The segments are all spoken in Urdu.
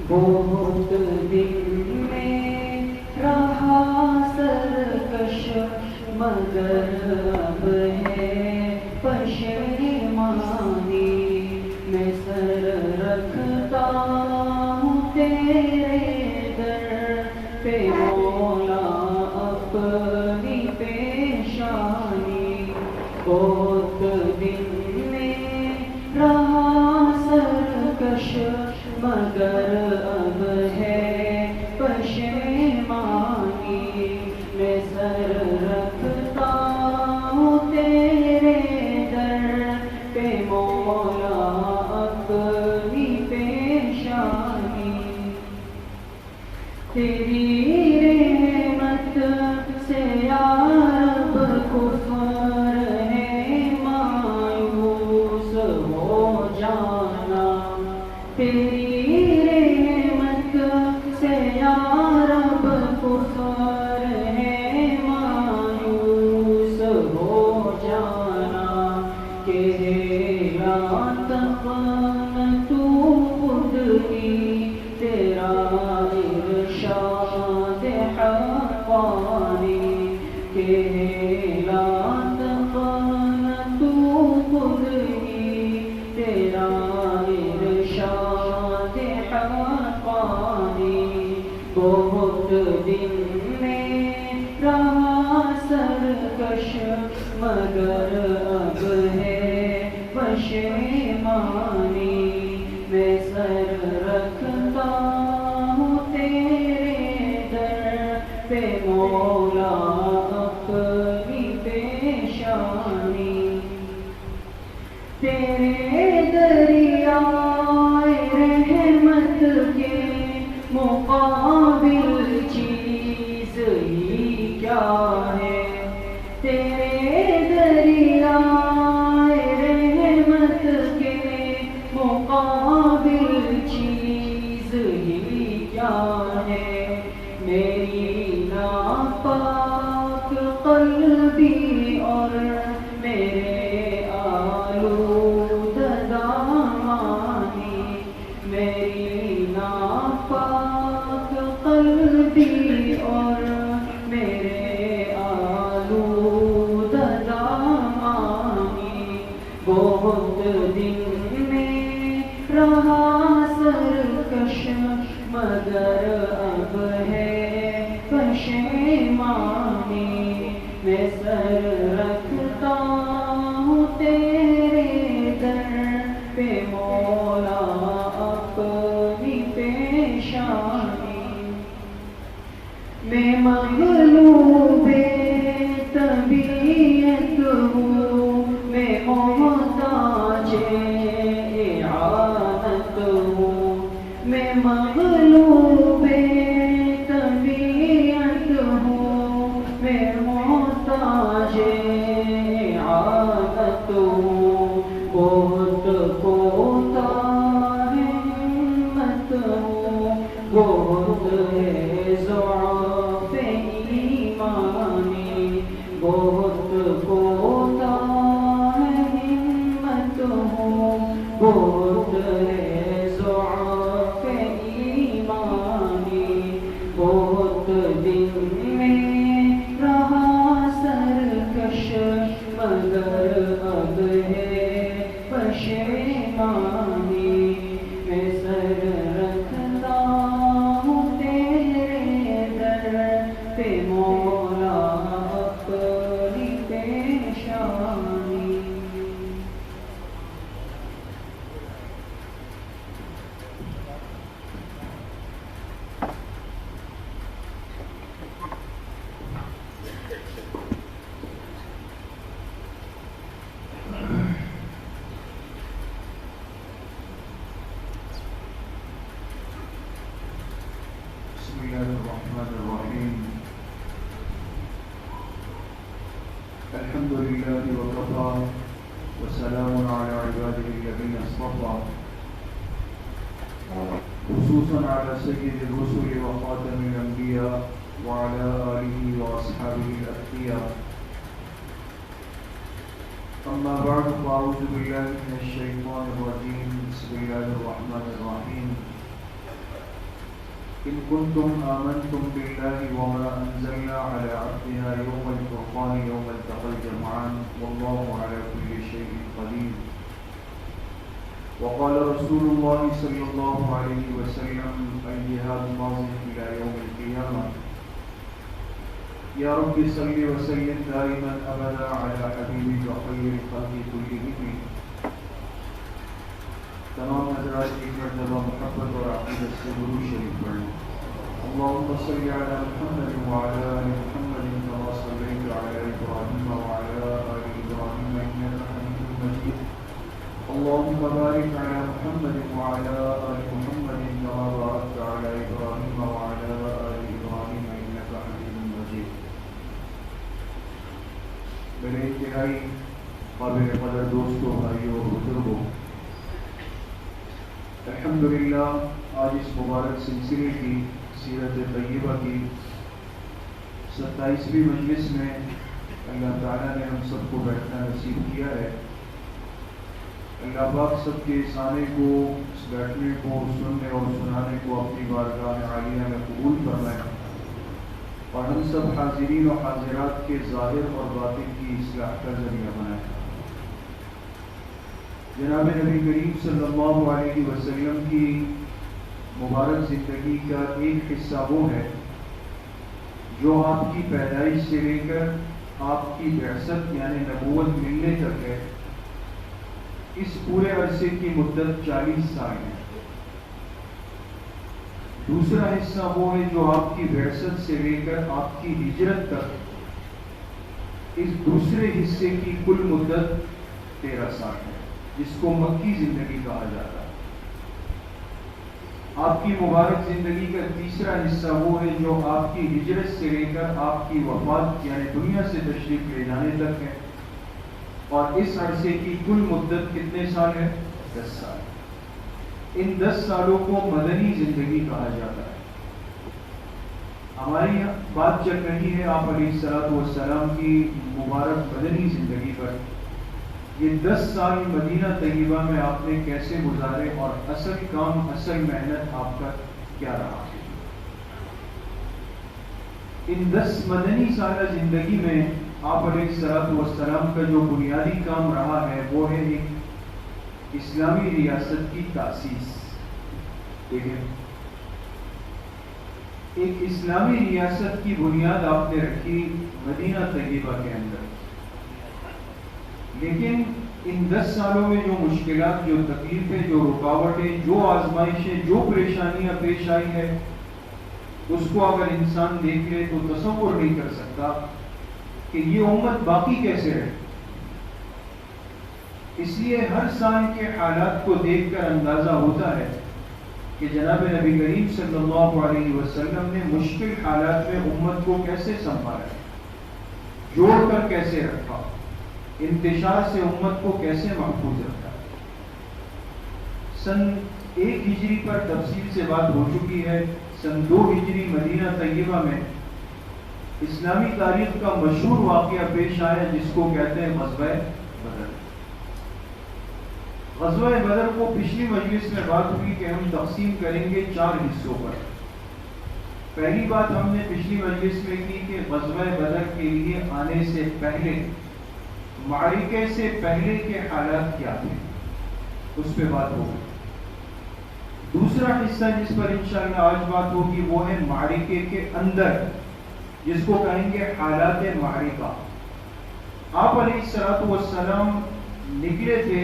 بہت دل میں رہا سرکش مگر اب ہے پشیمانی، میں سر رکھتا ہوں تیرے در پہ مولا اپنی پیشانی۔ بہت دل میں رہا سرکش مگر اب ہے پشیمانی، میں سر رکھتا ہوں تیرے در پہ مولا اپنی پیشانی۔ تیری رحمت سے یا رب کفر ہے مایوس ہو جانا، تیری رحمت سے یا رب کفر ہے مایوس ہو جانا، کہ لا تقنط خود ہی تیرا ارشاد حقانی، کہ لا تقنط خود ہی تیرا ارشاد حقانی۔ بہت دل میں رہا سرکش مگر اب ہے پشیمانی، میں سر رکھتا ہوں تیرے در پہ مولا اپنی پیشانی۔ تیرے دریائے رحمت کے مقابل چیز ہی کیا ہے، تیرے دریائے رحمت کے مقابل چیز ہی کیا ہے۔ میری ناپاک قلبی اور میرے آلودہ دامانی، میری ناپاک قلبی اور میرے آلودہ دامانی۔ بہت دل میں رہا سرکش مگر اب ہے پشیمانی، میں سر رکھتا ہوں تیرے در پہ مولا اپنی پیشانی۔ میں مغلوب طبیعت ہوں، میں محتاج اعانت ہوں، میں مغلوب طبیعت ہوں، میں محتاج اعانت ہوں۔ بہت کوتاہ ہمت ہوں، بہت ہے ضعف ایمانی، بہت کوتاہ ہمت ہوں، بہت ہے ضعف ایمانی۔ بہت دل میں رہا سرکش مگر اب ہے پشیمانی، میں سر رکھتا ہوں تیرے در پہ مولا اپنی پیشانی۔ بسم الله الرحمن الرحيم. الحمد لله وكفى وسلام على عباده الذين اصطفى، خصوصا على سيد الرسل وخاتم الأنبياء وعلى آله وأصحابه الأتقياء. أما بعد فأعوذ بالله من الشيطان الرجيم. بسم الله الرحمن الرحيم. إن كنتم آمنتم بالله وما أنزلنا على عبدنا يوم الفرقان يوم التقى الجمعان والله على كل شيء قدير. وقال رسول الله صلى الله عليه وسلم الجهاد ماض إلى يوم القيامة. يا رب صل وسلم دائما أبدا على حبيبك خير الخلق كلهم. تمام حضرات ایک مرتبہ محبت اور عقیدت سے درود شریف پڑھیں. اللهم صل على محمد وعلى آل محمد كما صليت على إبراهيم وعلى آل إبراهيم إنك حميد مجيد. اللهم بارك على محمد وعلى آل محمد كما باركت على إبراهيم وعلى آل إبراهيم إنك حميد مجيد. میرے انتہائی قابل قدر دوستوں، بھائیوں اور بزرگوں، الحمدللہ آج اس مبارک سلسلے کی سیرت طیبہ کی 27ویں مجلس میں اللہ تعالیٰ نے ہم سب کو بیٹھنا نصیب کیا ہے. اللہ پاک سب کے اس آنے کو، اس بیٹھنے کو، سننے اور سنانے کو اپنی بارگاہ عالیہ میں قبول فرمائے اور ہم سب حاضرین و حاضرات کے ظاہر اور باطن کی اصلاح کا ذریعہ بنائے. جناب نبی کریم صلی اللہ علیہ وسلم کی مبارک زندگی کا ایک حصہ وہ ہے جو آپ کی پیدائش سے لے کر آپ کی بعثت یعنی نبوت ملنے تک ہے. اس پورے عرصے کی مدت 40 سال ہے. دوسرا حصہ وہ ہے جو آپ کی بعثت سے لے کر آپ کی ہجرت تک. اس دوسرے حصے کی کل مدت 13 سال ہے جس کو مکی زندگی کہا جاتا ہے. آپ کی مبارک زندگی کا تیسرا حصہ وہ ہے جو آپ کی ہجرت سے لے کر آپ کی وفات یعنی دنیا سے تشریف لے جانے تک ہے. اور اس عرصے کی کل مدت کتنے سال ہے؟ 10 سال. ان 10 سالوں کو مدنی زندگی کہا جاتا ہے. ہماری بات چل رہی ہے آپ علیہ السلام کی مبارک مدنی زندگی پر. یہ 10 سال مدینہ طیبہ میں آپ نے کیسے گزارے اور اصل کام، اصل محنت آپ کا کیا رہا؟ ان 10 مدنی سالہ زندگی میں آپ علیہ السلام کا جو بنیادی کام رہا ہے وہ ہے ایک اسلامی ریاست کی تاسیس. دیکھیں، ایک اسلامی ریاست کی بنیاد آپ نے رکھی مدینہ طیبہ کے اندر. لیکن ان 10 سالوں میں جو مشکلات، جو تکلیفیں، جو رکاوٹیں، جو آزمائشیں، جو پریشانیاں پیش آئی ہے، اس کو اگر انسان دیکھ لے تو تصور نہیں کر سکتا کہ یہ امت باقی کیسے رہے. اس لیے ہر سال کے حالات کو دیکھ کر اندازہ ہوتا ہے کہ جناب نبی کریم صلی اللہ علیہ وسلم نے مشکل حالات میں امت کو کیسے سنبھالا، جوڑ کر کیسے رکھا، انتشار سے امت کو کیسے محفوظ رکھا. سن 1 ہجری پر تفصیل سے بات ہو چکی ہے. سن 2 ہجری مدینہ طیبہ میں اسلامی تاریخ کا مشہور واقعہ پیش آیا جس کو کہتے ہیں غزوہ بدر. غزوہ بدر کو پچھلی مجلس میں بات ہوئی کہ ہم تقسیم کریں گے 4 حصوں پر. پہلی بات ہم نے پچھلی مجلس میں کی کہ غزوہ بدر کے لیے آنے سے پہلے، معرکے سے پہلے کے حالات کیا تھے، اس پہ بات ہوگی. دوسرا حصہ جس پر انشاءاللہ آج بات ہوگی وہ ہے معرکے کے اندر، جس کو کہیں گے حالات معرکہ. آپ علیہ السلام نکلے تھے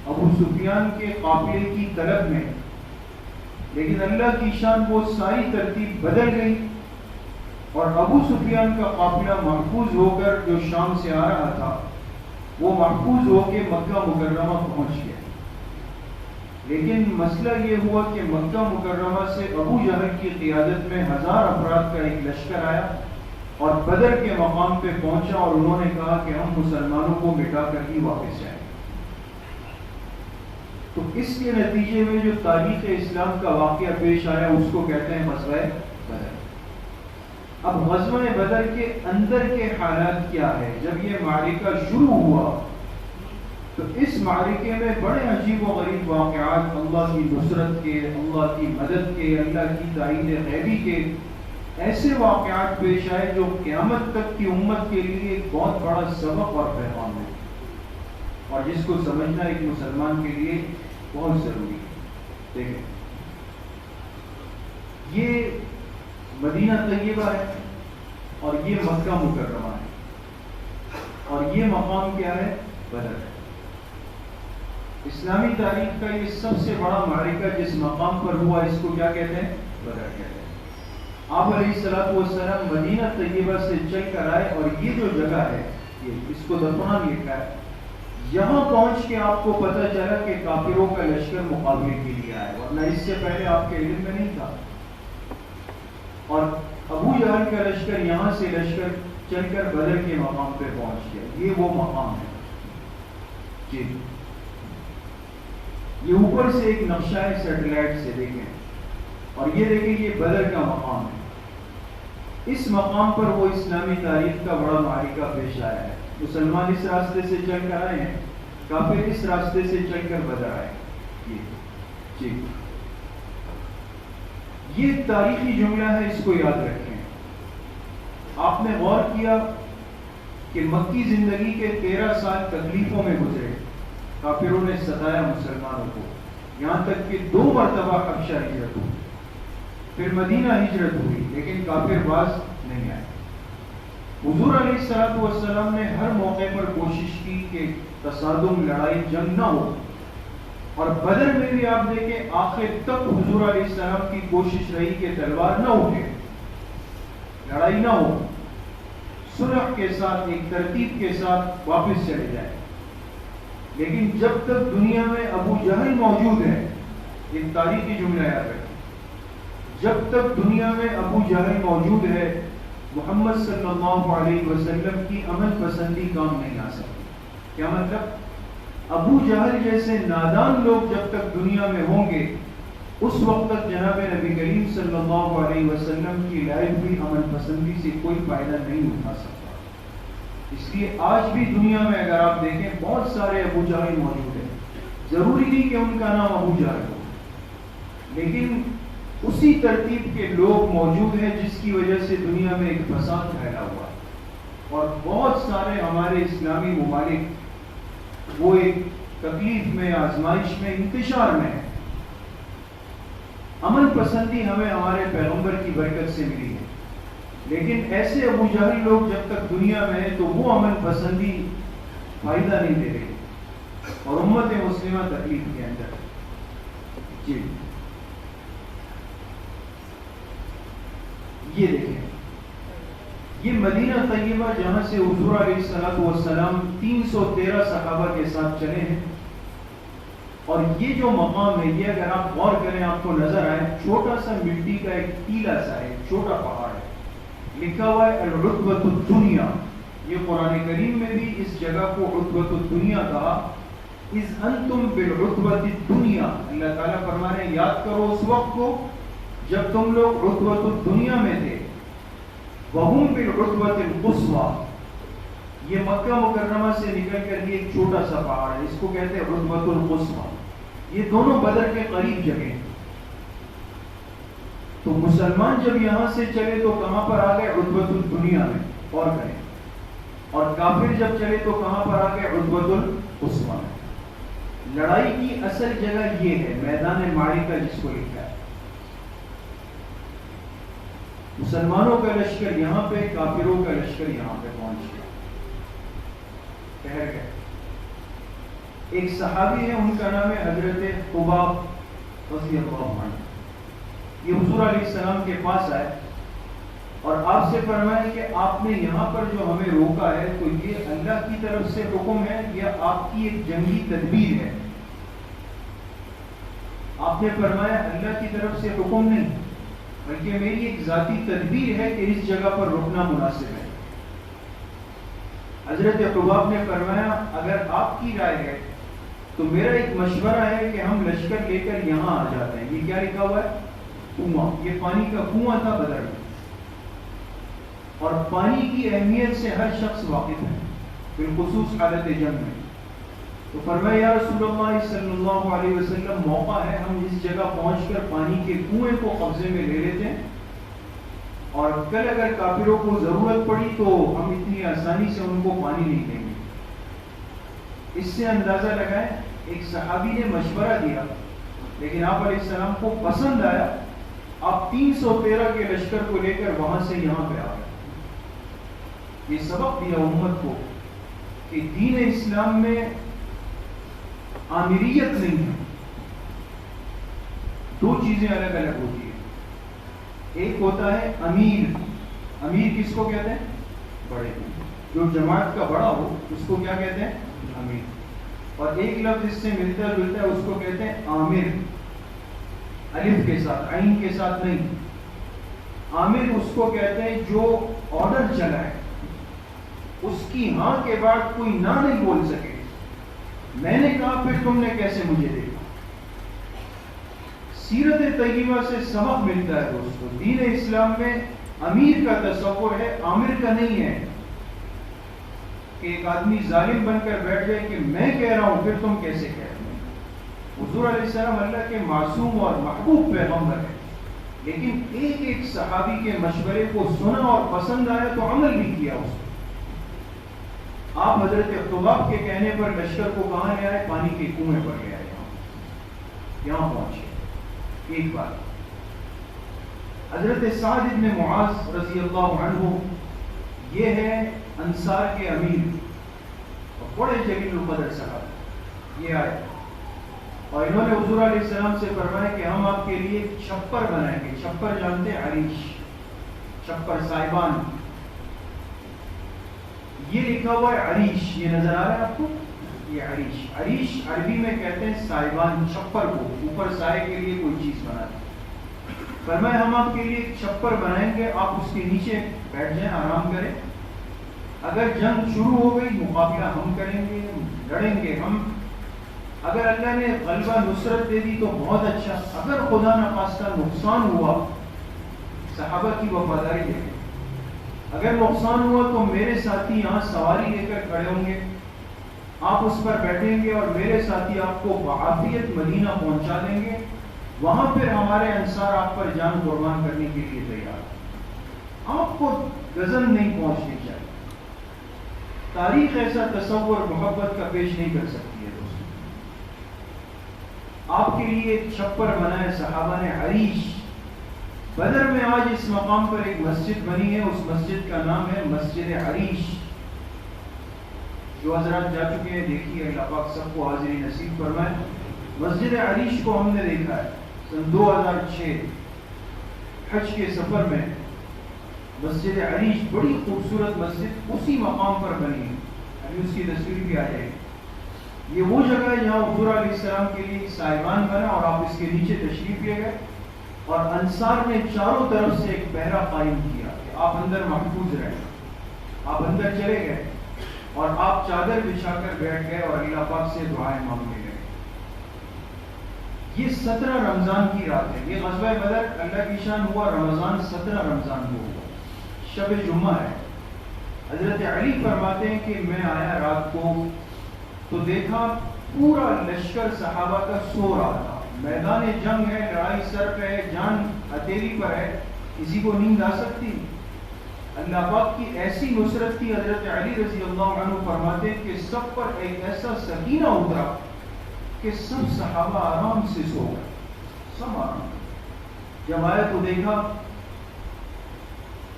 ابو سفیان کے قافلے کی طلب میں، لیکن اللہ کی شان وہ ساری ترتیب بدل گئی اور ابو سفیان کا قافلہ محفوظ ہو کر جو شام سے آ رہا تھا وہ محفوظ ہو کے مکہ مکرمہ پہنچ گیا. لیکن مسئلہ یہ ہوا کہ مکہ مکرمہ سے ابو جہل کی قیادت میں 1000 افراد کا ایک لشکر آیا اور بدر کے مقام پہ پہنچا اور انہوں نے کہا کہ ہم مسلمانوں کو مٹا کر ہی واپس جائیں. تو اس کے نتیجے میں جو تاریخ اسلام کا واقعہ پیش آیا اس کو کہتے ہیں غزوہ بدر. اب غزوہ بدر کے اندر کے حالات کیا ہے؟ جب یہ معرکہ شروع ہوا تو اس معرکے میں بڑے عجیب و غریب واقعات، اللہ کی نصرت کے، اللہ کی مدد کے، اللہ کی تائید غیبی کے ایسے واقعات پیش آئے جو قیامت تک کی امت کے لیے ایک بہت بڑا سبق اور پیغام ہے، اور جس کو سمجھنا ایک مسلمان کے لیے بہت ضروری ہے۔ دیکھیں، یہ مدینہ طیبہ ہے اور یہ مکہ مکرمہ ہے، اور یہ مقام کیا ہے؟ بدر ہے۔ اسلامی تاریخ کا یہ سب سے بڑا معرکہ جس مقام پر ہوا، اس کو کیا کہتے ہیں؟ بدر کہتے ہیں۔ آپ علیہ الصلوۃ والسلام مدینہ طیبہ سے چل کر آئے، اور یہ جو جگہ ہے، یہ اس کو دفنان لکھا ہے، یہاں پہنچ کے آپ کو پتہ چلا کہ کافروں کا لشکر مقابلے کے لیے آیا، ورنہ اس سے پہلے آپ کے علم میں نہیں تھا۔ اور ابو جہل کا لشکر یہاں سے لشکر چل کر بدر کے مقام پہ پہنچ گیا۔ یہ وہ مقام ہے جی، یہ اوپر سے ایک نقشہ ہے سیٹلائٹ سے، دیکھیں، اور یہ دیکھیں یہ بدر کا مقام ہے۔ اس مقام پر وہ اسلامی تاریخ کا بڑا معرکہ پیش آیا ہے۔ مسلمان اس راستے سے چل کر آئے ہیں، کافر اس راستے سے چل کر بدر آئے۔ جی، یہ ایک تاریخی جملہ ہے، اس کو یاد رکھیں۔ آپ نے غور کیا کہ مکی زندگی کے 13 سال تکلیفوں میں گزرے، کافروں نے ستایا مسلمانوں کو، یہاں تک کہ 2 مرتبہ حبشہ ہجرت ہوئی، پھر مدینہ ہجرت ہوئی، لیکن کافر باز نہیں آئے۔ حضور علیہ الصلوۃ والسلام نے ہر موقع پر کوشش کی کہ تصادم، لڑائی، جنگ نہ ہو، اور بدر میں بھی آپ دیکھیں آخر تک حضور علیہ السلام کی کوشش رہی کہ تلوار نہ اٹھے، لڑائی نہ ہو، صلح کے ساتھ، ایک ترتیب کے ساتھ واپس چلے جائیں۔ لیکن جب تک دنیا میں ابو جہل موجود ہے، ایک تاریخی جملہ یاد رکھیں، جب تک دنیا میں ابو جہل موجود ہے، محمد صلی اللہ علیہ وسلم کی امن پسندی کام نہیں آ سکتی۔ کیا مطلب؟ ابو جہل جیسے نادان لوگ جب تک دنیا میں ہوں گے، اس وقت تک جناب نبی کریم صلی اللہ علیہ وسلم کی لائف بھی امن پسندی سے کوئی فائدہ نہیں اٹھا سکتا۔ اس لیے آج بھی دنیا میں اگر آپ دیکھیں بہت سارے ابو جہل موجود ہیں، ضروری نہیں کہ ان کا نام ابو جہل ہو، لیکن اسی ترتیب کے لوگ موجود ہیں جس کی وجہ سے دنیا میں ایک فساد پھیلا ہوا ہے، اور بہت سارے ہمارے اسلامی ممالک وہ ایک تکلیف میں، آزمائش میں، انتشار میں ہے۔ امن پسندی ہمیں ہمارے پیغمبر کی برکت سے ملی ہے، لیکن ایسے ابو جہل لوگ جب تک دنیا میں ہیں تو وہ امن پسندی فائدہ نہیں دے رہی، اور امت مسلمہ تکلیف کے اندر۔ جی، یہ دیکھیں، یہ مدینہ طیبہ جہاں سے حضور علیہ الصلوۃ والسلام 313 صحابہ کے ساتھ چلے ہیں، اور یہ جو مقام ہے، یہ اگر آپ غور کریں آپ کو نظر آئے چھوٹا سا مٹی کا ایک ٹیلا سا ہے، چھوٹا پہاڑ ہے، لکھا ہوا ہے العتبۃ الدنیا۔ یہ قرآن کریم میں بھی اس جگہ کو عتبۃ الدنیا کہا، اذ انتم بالعتبۃ الدنیا۔ اللہ تعالیٰ فرما رہے ہیں یاد کرو اس وقت کو جب تم لوگ عتبۃ الدنیا میں تھے، وہم بالعتبۃ القصویٰ۔ یہ مکہ مکرمہ سے نکل کر یہ ایک چھوٹا سا پہاڑ ہے، اس کو کہتے ہیں عتبۃ القصویٰ۔ یہ دونوں بدر کے قریب جگہ ہیں۔ تو مسلمان جب یہاں سے چلے تو کہاں پر آ گئے؟ عتبۃ الدنیا میں، اور کریں، اور کافر جب چلے تو کہاں پر آ گئے؟ عتبۃ القصویٰ میں۔ لڑائی کی اصل جگہ یہ ہے، میدان معرکہ جس کو لکھا ہے۔ مسلمانوں کا لشکر یہاں پہ، کافروں کا لشکر یہاں پہ پہنچ گیا، ٹھہر گئے۔ ایک صحابی ہے، ان کا نام ہے حضرت خباب رضی اللہ عنہ۔ یہ حضور علیہ السلام کے پاس آئے اور آپ سے فرمائے کہ آپ نے یہاں پر جو ہمیں روکا ہے تو یہ اللہ کی طرف سے حکم ہے یا آپ کی ایک جنگی تدبیر ہے؟ آپ نے فرمایا اللہ کی طرف سے حکم نہیں، بلکہ میری ایک ذاتی تدبیر ہے کہ اس جگہ پر رکنا مناسب ہے۔ حضرت خباب نے فرمایا اگر آپ کی رائے ہے تو میرا ایک مشورہ ہے کہ ہم لشکر لے کر یہاں آ جاتے ہیں۔ یہ کیا لکھا ہوا ہے؟ کنواں۔ یہ پانی کا کنواں تھا بدر میں، اور پانی کی اہمیت سے ہر شخص واقف ہے، بالخصوص حالت جنگ میں۔ تو فرمایا یا رسول اللہ صلی اللہ علیہ وسلم موقع ہے ہم اس جگہ پہنچ کر پانی کے کنویں کو قبضے میں لے لیتے ہیں اور کل اگر کافروں کو ضرورت پڑی تو ہم اتنی آسانی سے ان کو پانی نہیں دیں گے۔ اس سے اندازہ لگائیں ایک صحابی نے مشورہ دیا لیکن آپ علیہ السلام کو پسند آیا، آپ 313 کے لشکر کو لے کر وہاں سے یہاں پہ آ گئے۔ یہ سبق دیا امت کو کہ دین اسلام میں آمریت نہیں ہے، دو چیزیں الگ الگ ہوتی ہیں۔ ایک ہوتا ہے امیر، امیر کس کو کہتے ہیں؟ بڑے، جو جماعت کا بڑا ہو اس کو کیا کہتے ہیں؟ امیر۔ اور ایک لفظ اس سے ملتا جلتا ہے، اس کو کہتے ہیں عامر، الف کے ساتھ، عین کے ساتھ نہیں۔ عامر اس کو کہتے ہیں جو آرڈر چلائے، اس کی ہاں کے بعد کوئی نہ نہیں بول سکے، میں نے کہا پھر تم نے کیسے مجھے دیکھا۔ سیرت طیبہ سے سبق ملتا ہے دوستو، دین اسلام میں امیر کا تصور ہے، عامر کا نہیں ہے کہ ایک آدمی ظالم بن کر بیٹھ جائے کہ میں کہہ رہا ہوں پھر تم کیسے کہہ رہے ہو۔ حضور علیہ السلام اللہ کے معصوم اور محبوب پیغمبر ہیں، لیکن ایک ایک صحابی کے مشورے کو سنا اور پسند آیا تو عمل بھی کیا اس کو۔ آپ حضرت خباب کے کہنے پر لشکر کو کہاں لے آئے؟ پانی کے کنویں پر لے آئے، یہاں پہنچے۔ ایک بات، حضرت سعد ابن معاذ رضی اللہ عنہ یہ ہے انصار کے امیر اور بڑے جلیل القدر صاحب، یہ آئے اور انہوں نے حضور علیہ السلام سے فرمایا کہ ہم آپ کے لیے چھپر بنائیں گے۔ چھپر جانتے ہیں؟ عریش، چھپر، سائبان، یہ لکھا ہوا ہے عریش، یہ نظر آ رہا ہے آپ کو؟ یہ عریش، عریش عربی میں کہتے ہیں سائبان، چھپر کو، اوپر سائے کے لیے کوئی چیز بناتے ہیں۔ فرمایا ہم آپ کے لیے ایک چھپر بنائیں گے، آپ اس کے نیچے بیٹھ جائیں، آرام کریں، اگر جنگ شروع ہو گئی مقابلہ ہم کریں گے، لڑیں گے ہم، اگر اللہ نے غلبہ نصرت دے دی تو بہت اچھا، اگر خدا نخواستہ نقصان ہوا، صحابہ کی وفاداری دیکھیں، اگر نقصان ہوا تو میرے ساتھی یہاں سواری لے کر کھڑے ہوں گے، آپ اس پر بیٹھیں گے اور میرے ساتھی آپ کو بعافیت مدینہ پہنچا دیں گے، وہاں پھر ہمارے انصار آپ پر جان قربان کرنے کے لیے تیار، آپ کو غضب نہیں پہنچنی چاہیے۔ تاریخ ایسا تصور محبت کا پیش نہیں کر سکتی ہے دوستوں۔ آپ کے لیے ایک چھپر بنائے صحابہ نے، عریش۔ بدر میں آج اس مقام پر ایک مسجد بنی ہے، اس مسجد کا نام ہے مسجد عریش۔ جو حضرات جا چکے ہیں دیکھیے، اللہ پاک سب کو حاضری نصیب فرمائے۔ مسجد عریش کو ہم نے دیکھا ہے سن 2006 حج کے سفر میں، مسجد عریش بڑی خوبصورت مسجد اسی مقام پر بنی ہے، ابھی اس کی تصویر بھی آ جائے گی۔ یہ وہ جگہ ہے جہاں حضور علیہ السلام کے لیے سائبان بنا اور آپ اس کے نیچے تشریف لے گئے اور انصار نے چاروں طرف سے ایک پہرا قائم کیا کہ آپ اندر محفوظ رہیں۔ آپ اندر چلے گئے اور آپ چادر بچھا کر بیٹھ گئے اور اللہ پاک سے دعائیں مانگنے گئے۔ یہ 17 رمضان کی رات ہے، یہ غزوہ بدر اللہ کی شان ہوا رمضان 17 رمضان کو ہوا، شب جمعہ ہے۔ حضرت علی فرماتے ہیں کہ میں آیا رات کو تو دیکھا پورا لشکر صحابہ کا سو رہا تھا، میدان جنگ ہے، لڑائی سر پہ ہے، جان ہتھیلی پر ہے، کسی کو نیند آ سکتی؟ اللہ پاک کی ایسی نصرت تھی، حضرت علی رضی اللہ عنہ فرماتے ہیں کہ سب پر ایک ایسا سکینہ اترا کہ سب صحابہ آرام سے سو گئے، سب آرام۔ جب آیا تو دیکھا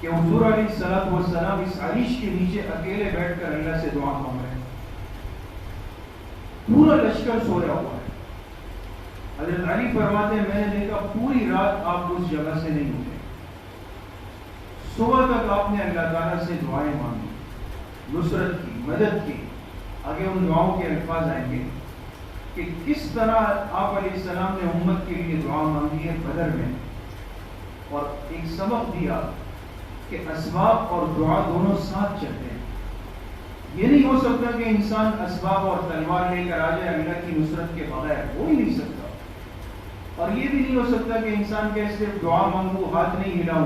کہ حضور علیہ السلام اس عریش کے نیچے اکیلے بیٹھ کر اللہ سے دعا مانگ رہے ہیں، پورا لشکر سویا ہوا ہے۔ حضرت علی فرماتے ہیں میں نے دیکھا پوری رات آپ اس جگہ سے نہیں اٹھے، صبح تک آپ نے اللہ تعالیٰ سے دعائیں مانگی، نصرت کی، مدد کی۔ آگے ان دعاؤں کے الفاظ آئیں گے کہ کس طرح آپ علیہ السلام نے امت کے لیے دعا مانگی ہے بدر میں، اور ایک سبق دیا کہ اسباب اور دعا دونوں ساتھ چلتے ہیں۔ یہ نہیں ہو سکتا کہ انسان اسباب اور تلوار لے کر آ جائے اللہ کی نصرت کے بغیر، ہو ہی نہیں سکتا۔ اور یہ بھی نہیں ہو سکتا کہ انسان کے صرف دعا مانگو ہاتھ نہیں ہلاؤ۔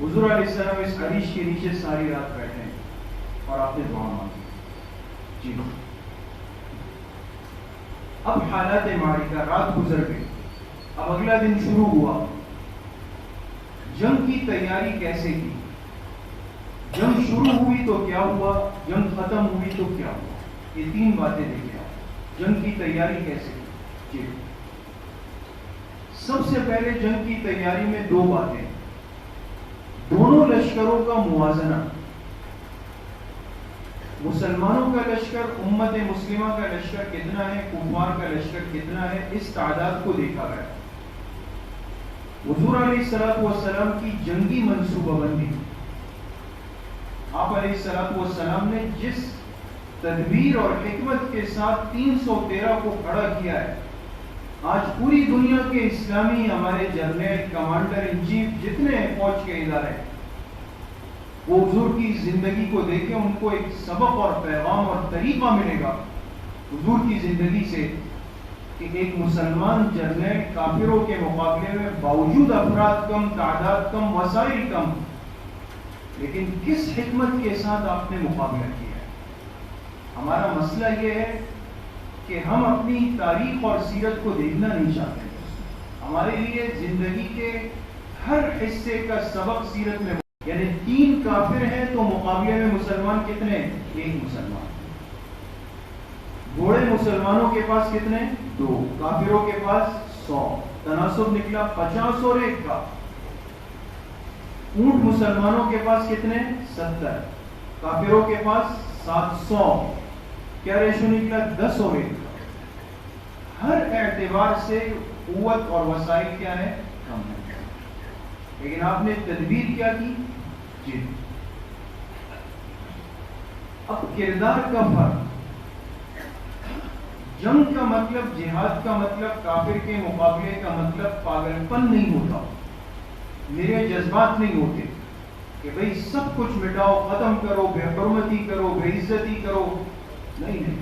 حضور علیہ السلام اس عریش کے نیچے ساری رات بیٹھے اور آپ نے دعا مانگی۔ جی اب حالات معرکہ، رات گزر گئی، اب اگلا دن شروع ہوا. جنگ کی تیاری کیسے کی؟ جنگ شروع ہوئی تو کیا ہوا، جنگ ختم ہوئی تو کیا ہوا، یہ تین باتیں دیکھیں آپ. جنگ کی تیاری کیسے کی؟ جی سب سے پہلے جنگ کی تیاری میں دو باتیں، دونوں لشکروں کا موازنہ. مسلمانوں کا لشکر، امت مسلمہ کا لشکر کتنا ہے، کفار کا لشکر کتنا ہے، اس تعداد کو دیکھا گیا. حضور علیہ السلام کی جنگی منصوبہ بندی، آپ علیہ السلام نے جس تدبیر اور حکمت کے ساتھ 313 کو کھڑا کیا ہے، آج پوری دنیا کے اسلامی ہمارے جنرل، کمانڈر ان چیف، جتنے فوج کے ادارے ہیں، وہ حضور کی زندگی کو دیکھیں، ان کو ایک سبق اور پیغام اور طریقہ ملے گا حضور کی زندگی سے کہ ایک مسلمان جنرل کافروں کے مقابلے میں باوجود افراد کم، تعداد کم، وسائل کم، لیکن کس حکمت کے ساتھ آپ نے مقابلہ کیا ہے. ہمارا مسئلہ یہ ہے کہ ہم اپنی تاریخ اور سیرت کو دیکھنا نہیں چاہتے. ہمارے لیے زندگی کے ہر حصے کا سبق سیرت میں، یعنی 3 کافر ہیں تو مقابلے میں مسلمان کتنے؟ 1 مسلمان. گھوڑے مسلمانوں کے پاس کتنے؟ 2، کافروں کے پاس 100، تناسب نکلا 50 اور 1 کا. اونٹ مسلمانوں کے پاس کتنے؟ 70، کافروں کے پاس 700. کیا ریشو نکلا؟ 10 اور 1 کا. ہر اعتبار سے قوت اور وسائل کیا ہے؟ کم ہے. لیکن آپ نے تدبیر کیا کی؟ جی اب کردار کا فرق. جنگ کا مطلب، جہاد کا مطلب، کافر کے مقابلے کا مطلب پاگل پن نہیں ہوتا، میرے جذبات نہیں ہوتے کہ بھئی سب کچھ مٹاؤ، ختم کرو، بے حرمتی کرو، بے عزتی کرو. نہیں،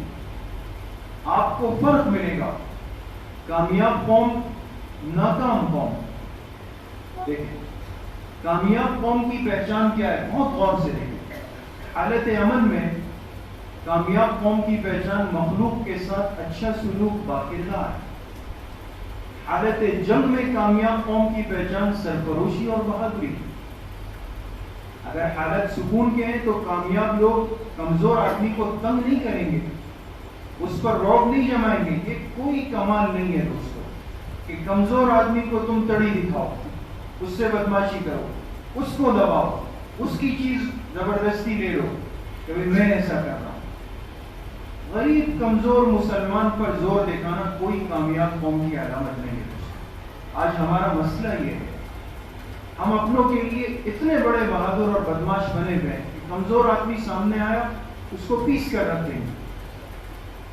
آپ کو فرق ملے گا. کامیاب قوم، ناکام قوم. دیکھیں کامیاب قوم کی پہچان کیا ہے، بہت غور سے دیکھیں. حالت امن میں کامیاب قوم کی پہچان مخلوق کے ساتھ اچھا سلوک، باکردار. حالت جنگ میں کامیاب قوم کی پہچان سرفروشی اور بہادری. اگر حالت سکون کے ہیں تو کامیاب لوگ کمزور آدمی کو تنگ نہیں کریں گے، اس پر رعب نہیں جمائیں گے. یہ کوئی کمال نہیں ہے دوستو کہ کمزور آدمی کو تم تڑی دکھاؤ، اس سے بدماشی کرو، اس کو دباؤ، اس کی چیز زبردستی لے لو کہ میں ایسا کر رہا ہوں. غریب کمزور مسلمان پر زور دکھانا کوئی کامیاب قوم کی علامت نہیں ہے. آج ہمارا مسئلہ یہ ہے، ہم اپنوں کے لیے اتنے بڑے بہادر اور بدماش بنے ہوئے ہیں کہ کمزور آدمی سامنے آیا اس کو پیس کر رکھ دیں گے،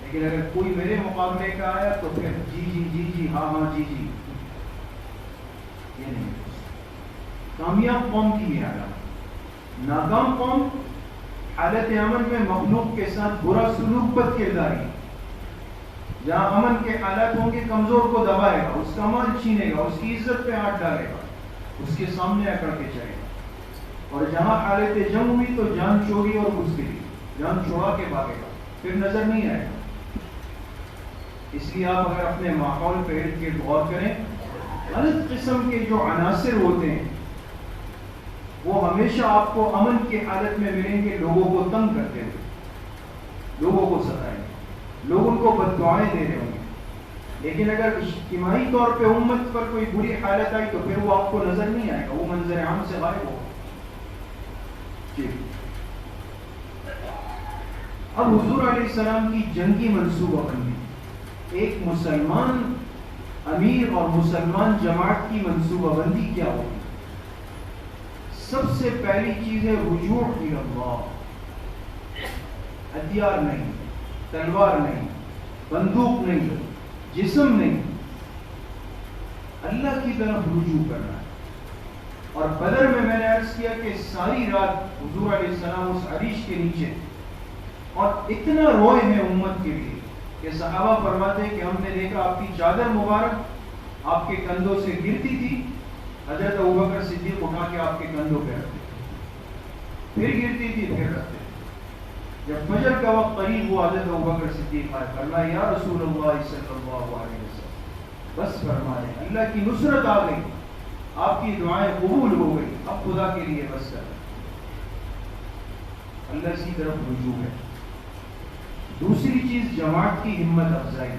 لیکن اگر کوئی میرے مقابلے کا آیا تو پھر جی جی جی جی ہاں ہاں جی جی. یہ نہیں کامیاب قوم کی یہ علامت. ناکام قوم حالت امن میں مخلوق کے ساتھ برا سلوک، بد کرداری. جہاں امن کے حالات ہوں گے کمزور کو دبائے گا، اس کا مال چھینے گا، اس کی عزت پہ ہاتھ ڈالے گا، اس کے سامنے اکڑ کے چلے گا. اور جہاں حالت جنگ ہوئی تو جان چوری اور گھسگری، جان چھوڑا کے بھاگے گا، پھر نظر نہیں آئے گا. اس لیے آپ اگر اپنے ماحول پہ ارد گرد غور کریں، غلط قسم کے جو عناصر ہوتے ہیں وہ ہمیشہ آپ کو امن کی حالت میں ملیں گے، لوگوں کو تنگ کرتے ہوئے، لوگوں کو ستائیں گے، لوگ ان کو بد دعائیں دے رہے ہوں گے. لیکن اگر اجتماعی طور پہ امت پر کوئی بری حالت آئی تو پھر وہ آپ کو نظر نہیں آئے گا، وہ منظر عام سے غائب ہوگا. جی اب حضور علیہ السلام کی جنگی منصوبہ بندی، ایک مسلمان امیر اور مسلمان جماعت کی منصوبہ بندی کیا ہوگی؟ سب سے پہلی چیز ہے رجوع الی اللہ. ہتھیار نہیں، تلوار نہیں، بندوق نہیں، جسم نہیں، اللہ کی طرف رجوع کرنا ہے. اور بدر میں نے عرض کیا کہ ساری رات حضور علیہ السلام اس عریش کے نیچے، اور اتنا روئے ہیں امت کے لیے کہ صحابہ فرماتے ہیں کہ ہم نے دیکھا آپ کی چادر مبارک آپ کے کندھوں سے گرتی تھی، حضرت ابوبکر صدیق اٹھا کے آپ کے کندھوں پہ رکھتے، پھر گرتی تھی، پھر رکھتے. جب فجر کا وقت قریب ہوا حضرت ابوبکر صدیق آئے، فرمایا یا رسول اللہ صلی اللہ علیہ وسلم بس فرما رہے، اللہ کی نصرت آ گئی، آپ کی دعائیں قبول ہو گئی، اب خدا کے لیے بس کر، اللہ کی طرف رجوع ہے۔ دوسری چیز جماعت کی ہمت افزائی،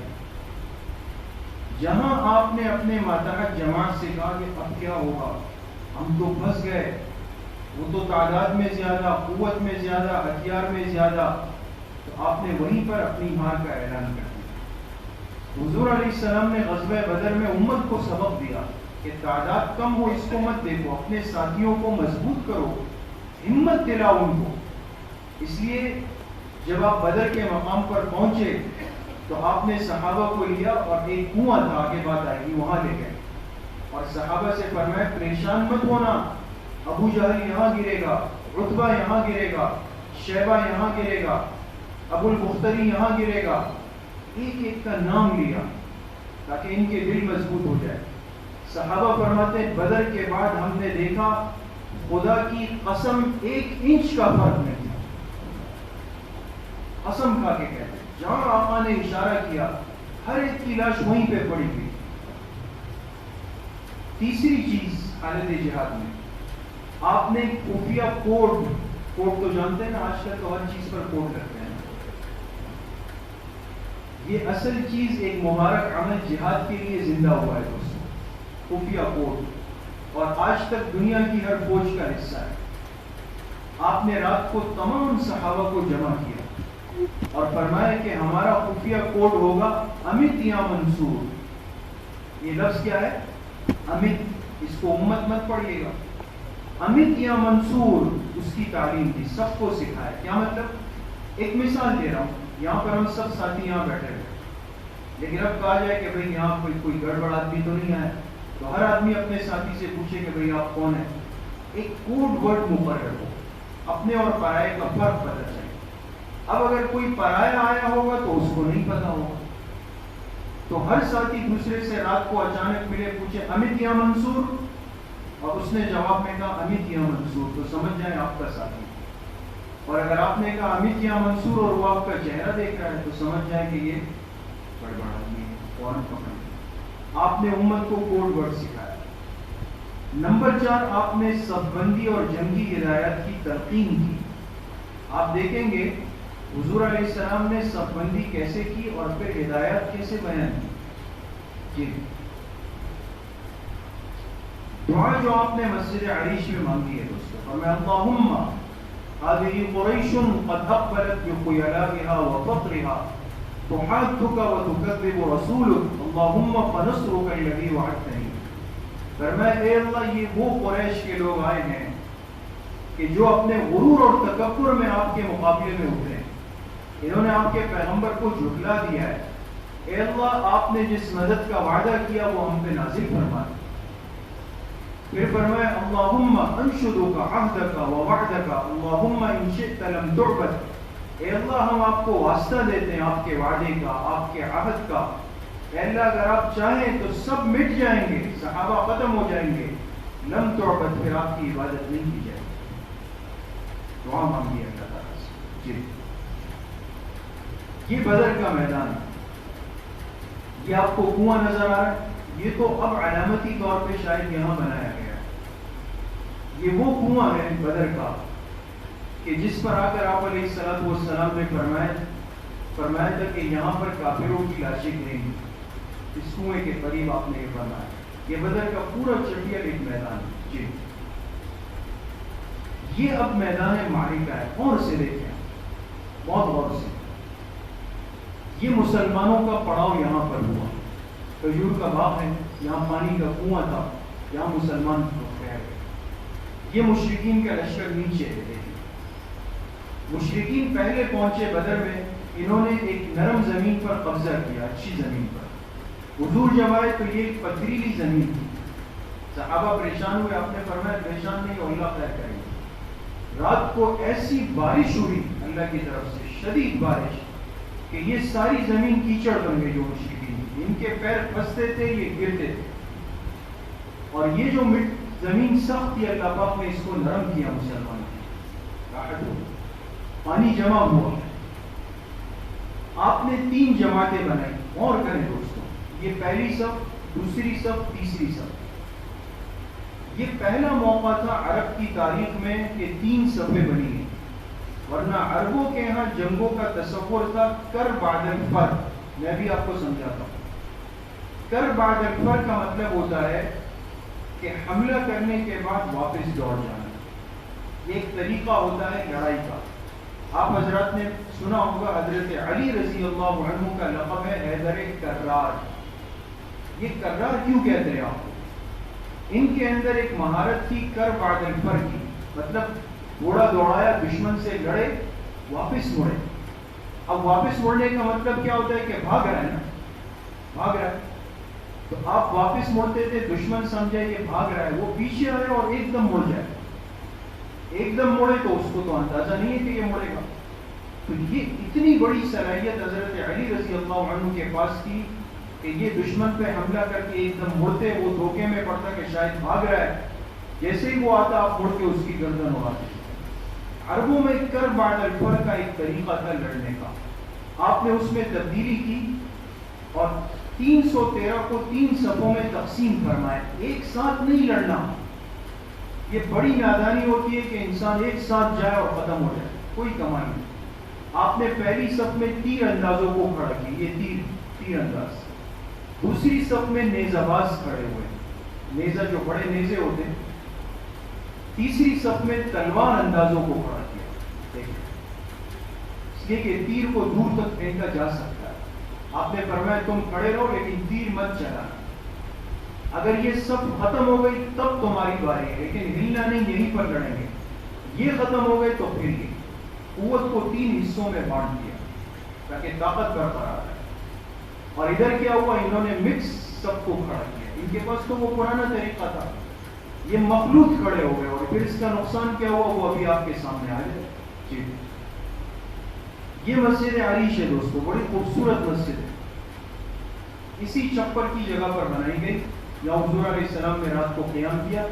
جہاں آپ نے اپنے ماتحت جماعت سے کہا کہ اب کیا ہوگا، ہم تو پھنس گئے، وہ تو تعداد میں زیادہ، قوت میں زیادہ، ہتھیار میں زیادہ، تو آپ نے وہیں پر اپنی ہار کا اعلان کر دیا۔ حضور علیہ السلام نے غزوہ بدر میں امت کو سبق دیا کہ تعداد کم ہو اس کو مت دیکھو، اپنے ساتھیوں کو مضبوط کرو، ہمت دلاؤ ان کو۔ اس لیے جب آپ بدر کے مقام پر پہنچے تو آپ نے صحابہ کو لیا اور ایک کنواں تھا، آگے بات آئے گی، وہاں لے گئے اور صحابہ سے فرمایا پریشان مت ہونا، ابو جہل یہاں گرے گا، عتبہ یہاں گرے گا، شیبہ یہاں گرے گا، ابو البختری یہاں گرے گا، ایک ایک کا نام لیا تاکہ ان کے دل مضبوط ہو جائے۔ صحابہ فرماتے ہیں بدر کے بعد ہم نے دیکھا خدا کی قسم 1 انچ کا فرق نہیں تھا، قسم کھا کے کہتے ہیں جہاں آقا نے اشارہ کیا ہر ایک کی لاش وہیں پہ پڑی ہوئی۔ تیسری چیز حالت جہاد میں آپ نے خفیہ کوڈ تو جانتے ہیں نا، آج کل تو ہر چیز پر کوڈ کرتے ہیں، یہ اصل چیز ایک مبارک عمل جہاد کے لیے زندہ ہوا ہے دوستوں، خفیہ کوڈ، اور آج تک دنیا کی ہر فوج کا حصہ ہے۔ آپ نے رات کو تمام صحابہ کو جمع کیا اور فرمایا کہ ہمارا خفیہ کوڈ ہوگا امت یا منصور۔ یہ لفظ کیا ہے؟ امت، اس کو امت مت پڑھیے گا، امت یا منصور، اس کی تعلیم دی، سب کو سکھایا۔ کیا مطلب؟ ایک مثال دے رہا ہوں، یہاں پر ہم سب ساتھی یہاں بیٹھے ہوئے، لیکن اب کہا جائے کہ بھئی یہاں کوئی گڑبڑ آدمی تو نہیں آیا، تو ہر آدمی اپنے ساتھی سے پوچھے کہ بھئی آپ کون ہیں، ایک کوڈ ورڈ مقرر ہو، اپنے اور پرائے کا فرق پتہ چلے۔ اب اگر کوئی پرایا آیا ہوگا تو اس کو نہیں پتا ہوگا، تو ہر ساتھی دوسرے سے رات کو اچانک ملے، پوچھے امت یا منصور، اور اس نے جواب میں کہا امت یا منصور، تو سمجھ جائیں آپ کا ساتھی۔ اور اگر آپ نے کہا امت یا منصور اور وہ آپ کا چہرہ دیکھ رہا ہے تو سمجھ جائیں کہ یہ گڑبڑ آدمی ہے، فوراً پکڑیں۔ آپ نے امت کو کوڈ ورڈ سکھایا۔ نمبر 4، آپ نے صف بندی اور جنگی ہدایات کی تلقین کی۔ آپ دیکھیں گے حضور علیہ السلام نے صف بندی کیسے کی اور پھر ہدایات کیسے بیان کی۔ جی دعا جو آپ نے مسجد عریش میں مانگی ہے دوستو، فرمایا اللہم هذه قریش قد اقبلت بخیلائها وفقرها تحادك وتكذب رسولك اللہم فنصرك الذي وعدتنی۔ فرمایا اے اللہ یہ وہ قریش کے لوگ آئے ہیں کہ جو اپنے غرور اور تکبر میں آپ کے مقابلے میں اترے، انہوں نے آپ کے پیغمبر کو جھٹلا دیا ہے، اے اللہ آپ نے جس مدد کا وعدہ کیا وہ ہم پہ نازل فرما۔ پھر فرمایا اللہم انشدک عہدک ووعدک اللہم ان شئت لم تعبد، اے اللہ ہم آپ کو واسطہ دیتے ہیں آپ کے وعدے کا، آپ کے عہد کا، اے اللہ اگر آپ چاہیں تو سب مٹ جائیں گے، صحابہ ختم ہو جائیں گے، لم تعبد پھر آپ کی عبادت نہیں کی جائے گی۔ دعا مانگی اللہ تعالیٰ سے۔ جی یہ بدر کا میدان ہے، یہ آپ کو کنواں نظر آ رہا ہے، یہ تو اب علامتی طور پہ شاید یہاں بنایا گیا ہے، یہ وہ کنواں ہے بدر کا کہ جس پر آ کر آپ علیہ السلام نے فرمایا تھا کہ یہاں پر کافروں کی لاشیں گریں گی، اس کنویں کے قریب آپ نے یہ فرمایا۔ یہ بدر کا پورا چٹیا ایک میدان ہے۔ جی یہ اب میدان معرکہ ہے، غور سے دیکھیں، بہت غور سے، یہ مسلمانوں کا پڑاؤ یہاں پر ہوا، کھجور کا باغ ہے، یہاں پانی کا کنواں تھا، یہاں مسلمان ٹھہر گئے، یہ مشرکین کا لشکر نیچے ہے۔ مشرکین پہلے پہنچے بدر میں، انہوں نے ایک نرم زمین پر قبضہ کیا، اچھی زمین پر۔ حضور جب آئے تو یہ پتھریلی زمین تھی، صحابہ پریشان ہوئے، آپ نے فرمایا پریشان نہیں ہو، اللہ خیر کریں گے۔ رات کو ایسی بارش ہوئی اللہ کی طرف سے، شدید بارش، کہ یہ ساری زمین کیچڑ بن گئی، جو مشرکین ان کے پیر پھنستے تھے یہ گرتے تھے، اور یہ جو زمین سخت تھی اللہ پاک نے اس کو نرم کیا، مسلمان کی راحت ہو۔ پانی جمع ہوا، آپ نے 3 جماعتیں بنائی. اور کریں دوستوں، یہ پہلی صف، دوسری صف، تیسری صف. یہ پہلا موقع تھا عرب کی تاریخ میں کہ 3 صفیں بنی ہیں، ورنہ عربوں کے یہاں جنگوں کا تصور تھا کر بعد الفر. میں بھی آپ کو سمجھاتا ہوں. کر بعد الفر کا مطلب ہوتا ہے کہ حملہ کرنے کے بعد واپس دوڑ جانا. ایک طریقہ ہوتا ہے لڑائی کا. آپ حضرات نے سنا ہوگا حضرت علی رضی اللہ عنہ کا لقب ہے حیدر کرار. یہ کرار کیوں کہتے ہیں آپ کو؟ ان کے اندر ایک مہارت تھی کر بعد الفر کی، مطلب گھوڑا دوڑایا، دشمن سے لڑے، واپس مڑے. اب واپس مڑنے کا مطلب کیا ہوتا ہے کہ بھاگ رہا ہے نا، بھاگ رہا ہے. تو آپ واپس مڑتے تھے، دشمن سمجھے کہ بھاگ رہا ہے، وہ پیچھے آئے اور ایک دم مڑ جائے. ایک دم مڑے تو اس کو تو اندازہ نہیں ہے کہ یہ مڑے گا. تو یہ اتنی بڑی صلاحیت حضرت علی رضی اللہ عنہ کے پاس تھی کہ یہ دشمن پہ حملہ کر کے ایک دم مڑتے، وہ دھوکے میں پڑتا کہ شاید بھاگ رہا ہے، جیسے ہی وہ آتا آپ مڑ کے اس کی گردن اڑاتے. عربوں میں کر بعد الفر کا ایک طریقہ تھا لڑنے کا. آپ نے اس میں تبدیلی کی اور 313 کو 3 صفوں میں تقسیم فرمائے. ایک ساتھ نہیں لڑنا. یہ بڑی نادانی ہوتی ہے کہ انسان ایک ساتھ جائے اور ختم ہو جائے، کوئی کمائی نہیں. آپ نے پہلی صف میں تیر اندازوں کو کھڑا کیا، یہ تیر انداز. دوسری صف میں نیزہ باز کھڑے ہوئے، نیزہ جو بڑے نیزے ہوتے ہیں. تیسری صف میں تلوار اندازوں کو کھڑا کیا، اس لیے کہ تیر کو دور تک پھینکا جا سکتا ہے. آپ نے فرمایا تم کھڑے رہو لیکن تیر مت چلانا. اگر یہ سب ختم ہو گئی تب تمہاری باری ہے، لیکن ہلنا نہیں، یہیں پر لڑیں گے. یہ ختم ہو گئے تو پھر یہ قوت کو 3 حصوں میں بانٹ دیا تاکہ طاقت برقرار رہے. اور ادھر کیا ہوا، انہوں نے مکس سب کو کھڑا کیا. ان کے پاس تو وہ پرانا طریقہ تھا، یہ مخلوط کھڑے ہو گئے. اور پھر اس کا نقصان کیا ہوا وہ ابھی آپ کے سامنے آ جائے. جی یہ مسجد عریش ہے دوستو، بڑی خوبصورت مسجد ہے. اسی چپر کی جگہ پر بنائی گئی، یا حضور علیہ السلام نے رات کو قیام کیا.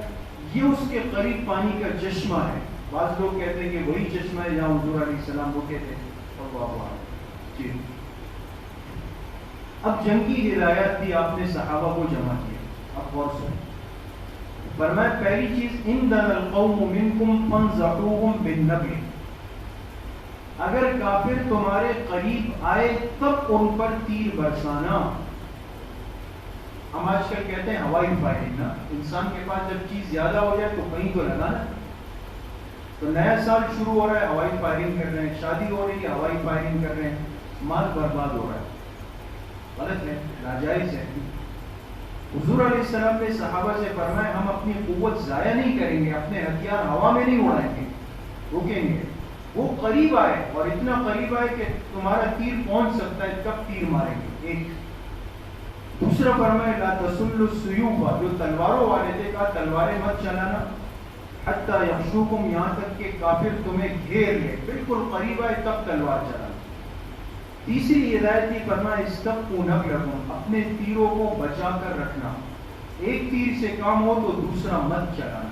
یہ اس کے قریب پانی کا چشمہ ہے. بعض لوگ کہتے ہیں کہ وہی چشمہ ہے جہاں حضور علیہ السلام رکے تھے. جی اب جنگی ہدایات بھی آپ نے صحابہ کو جمع کیا. اب غور سے فرمایا پہلی چیز ان دن القوم منکم فانزعوهم بالنبل. اگر کافر تمہارے قریب آئے تب ان پر تیر برسانا. ہم آج کل کہتے ہیں ہوائی فائرنگ نا. انسان کے پاس جب چیز زیادہ ہو جائے تو کہیں تو لگانا. تو نیا سال شروع ہو رہا ہے، ہوائی فائرنگ کر رہے ہیں. شادی ہو رہی ہے، ہوائی فائرنگ کر رہے ہیں. مال برباد ہو رہا ہے. غلط ہے، ناجائز ہے. حضور علیہ السلام نے صحابہ سے فرمایا ہم اپنی قوت ضائع نہیں کریں گے، اپنے ہتھیار ہوا میں نہیں اڑائیں گے، روکیں گے. وہ قریب آئے اور اتنا قریب آئے کہ تمہارا تیر پہنچ سکتا ہے، تب تیر ماریں گے. ایک دوسرا فرمایا لا تسلوا السیوف، جو تلواروں والے تھے کہا تلواریں مت چلانا. حتی یخشوکم، یہاں تک کہ کافر تمہیں گھیر لے، بالکل قریب آئے تب تلوار چلانا. تیسری ہدایت کی فرمایا استبقوا نبلکم، اپنے تیروں کو بچا کر رکھنا. ایک تیر سے کام ہو تو دوسرا مت چلانا،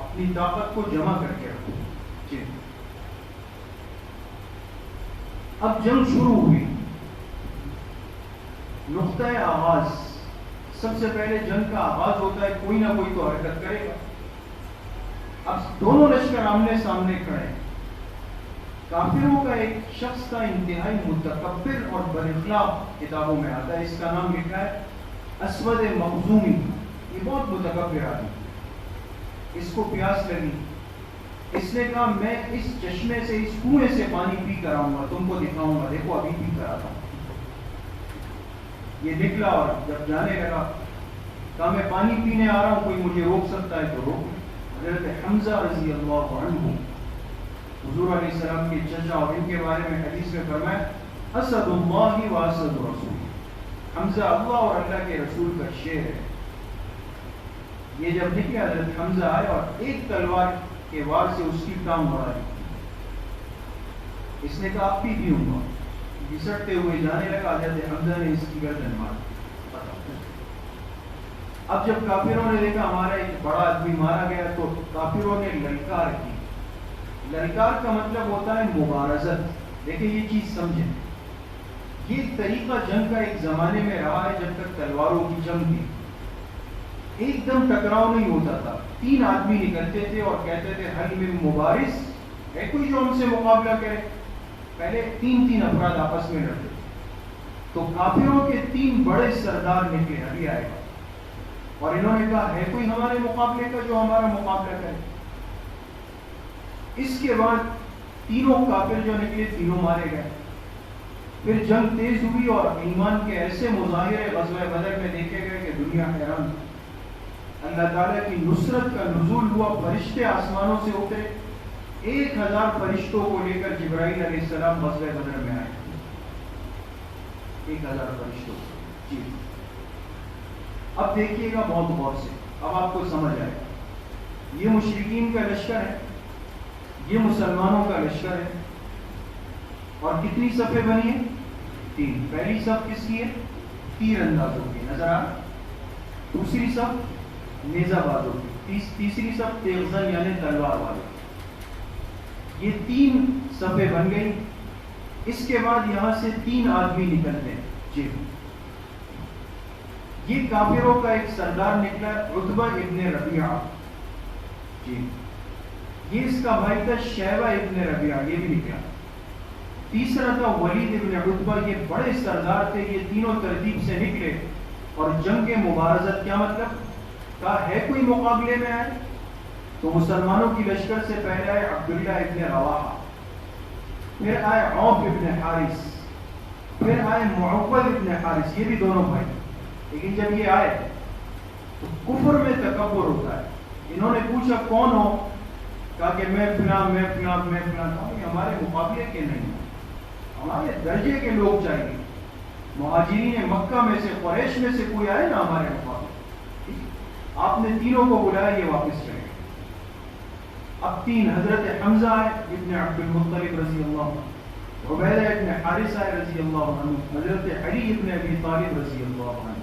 اپنی طاقت کو جمع کر کے رکھو. جی اب جنگ شروع ہوئی. نقطۂ آغاز، سب سے پہلے جنگ کا آغاز ہوتا ہے، کوئی نہ کوئی تو حرکت کرے گا. اب دونوں لشکر آمنے سامنے کھڑے. کافروں کا ایک شخص تھا انتہائی متکبر اور بداخلاق، کتابوں میں آتا ہے، اس کا نام لکھا ہے اسود مخزومی. یہ بہت متکبر آدمی. اس کو پیاس لگی، اس نے کہا میں اس چشمے سے، اس کنویں سے پانی پی کر آؤں گا، تم کو دکھاؤں گا، دیکھو ابھی پی کر آتا ہوں. یہ نکلا اور جب جانے لگا کہا میں پانی پینے آ رہا ہوں، کوئی مجھے روک سکتا ہے تو روک. حضرت حمزہ رضی اللہ عنہ حضور علیہ السلام کے چچا، اور ان کے بارے میں حدیث میں فرمایا اسد اللہ و اسد رسول. حمزہ اللہ اور اللہ کے رسول کا شیر ہے. یہ جب نکلے حضرت حمزہ آئے اور ایک تلوار کے وار سے اس کی ٹانگ اڑا دی. اس نے کہا اب بھی پیوں گا. گھسٹتے ہوئے جانے لگا، حضرت حمزہ نے اس کی گردن مار دی. اب جب کافروں نے دیکھا ہمارا ایک بڑا آدمی مارا گیا تو کافروں نے للکار کی، للکار کا مطلب ہوتا ہے مبارزت. دیکھیں یہ چیز سمجھیں, یہ طریقہ جنگ کا ایک زمانے میں رہا ہے جب تک تلواروں کی جنگ تھی. ایک دم ٹکراؤ نہیں ہوتا تھا, 3 آدمی نکلتے تھے اور کہتے تھے حل میں مبارز ہے کوئی جو ہم سے مقابلہ کرے. پہلے 3 افراد آپس میں لڑتے تھے. تو کافروں کے 3 بڑے سردار نکلے, ابھی آئے گا, اور انہوں نے کہا ہے کوئی ہمارے مقابلے کا جو ہمارا مقابلہ کرے. اس کے بعد تینوں کافر جو نکلے تینوں مارے گئے. پھر جنگ تیز ہوئی اور ایمان کے ایسے مظاہرے غزوہ بدر میں دیکھے گئے کہ دنیا حیران. اللہ تعالیٰ کی نصرت کا نزول ہوا, فرشتے آسمانوں سے اترے, 1000 فرشتوں کو لے کر جبرائیل علیہ السلام غزوہ بدر میں آئے. 1000 فرشتوں. جی اب دیکھیے گا بہت غور سے, اب آپ کو سمجھ آئے گا. یہ مشرکین کا لشکر ہے, یہ مسلمانوں کا لشکر ہے. اور کتنی صفیں بنی ہیں؟ 3. پہلی صف کس کی ہے؟ تیر اندازوں کی, نظر آ. دوسری صف نیزہ بازوں کی, تیسری صف تیغزن یعنی تلوار والوں. یہ 3 صفیں بن گئی. اس کے بعد یہاں سے 3 آدمی نکلتے ہیں. جی یہ کافروں کا ایک سردار نکلا, عتبہ ابن ربیعہ. جی یہ اس کا بھائی تھا شیبہ ابن ربیعہ, یہ بھی نکلا. تیسرا تھا ولید ابن عتبہ, یہ بڑے سردار تھے. یہ تینوں ترتیب سے نکلے اور جنگ مبارزت. کیا مطلب؟ کہا ہے کوئی مقابلے میں آئے. تو مسلمانوں کی لشکر سے پہلے آئے عبداللہ ابن رواحہ, پھر آئے عوف ابن حارث, پھر آئے معوذ ابن حارث. یہ بھی دونوں بھائی. لیکن جب یہ آئے تو کفر میں تکبر ہوتا ہے. انہوں نے پوچھا کون ہو؟ کہا کہ میں فلاں میں فلاں میں فلاں. ہمارے مقابلے کے نہیں, ہمارے درجے کے لوگ چاہیے. مہاجرین مکہ میں سے, قریش میں سے کوئی آئے نا ہمارے مقابلے. آپ نے تینوں کو بلایا, یہ واپس چلے گئے. اب 3 حضرت حمزہ آئے ابن عبد المطلب رضی اللہ عنہ, عبیدہ ابن حارث آئے رضی اللہ عنہ, حضرت علی ابن ابی طالب رضی اللہ عنہ.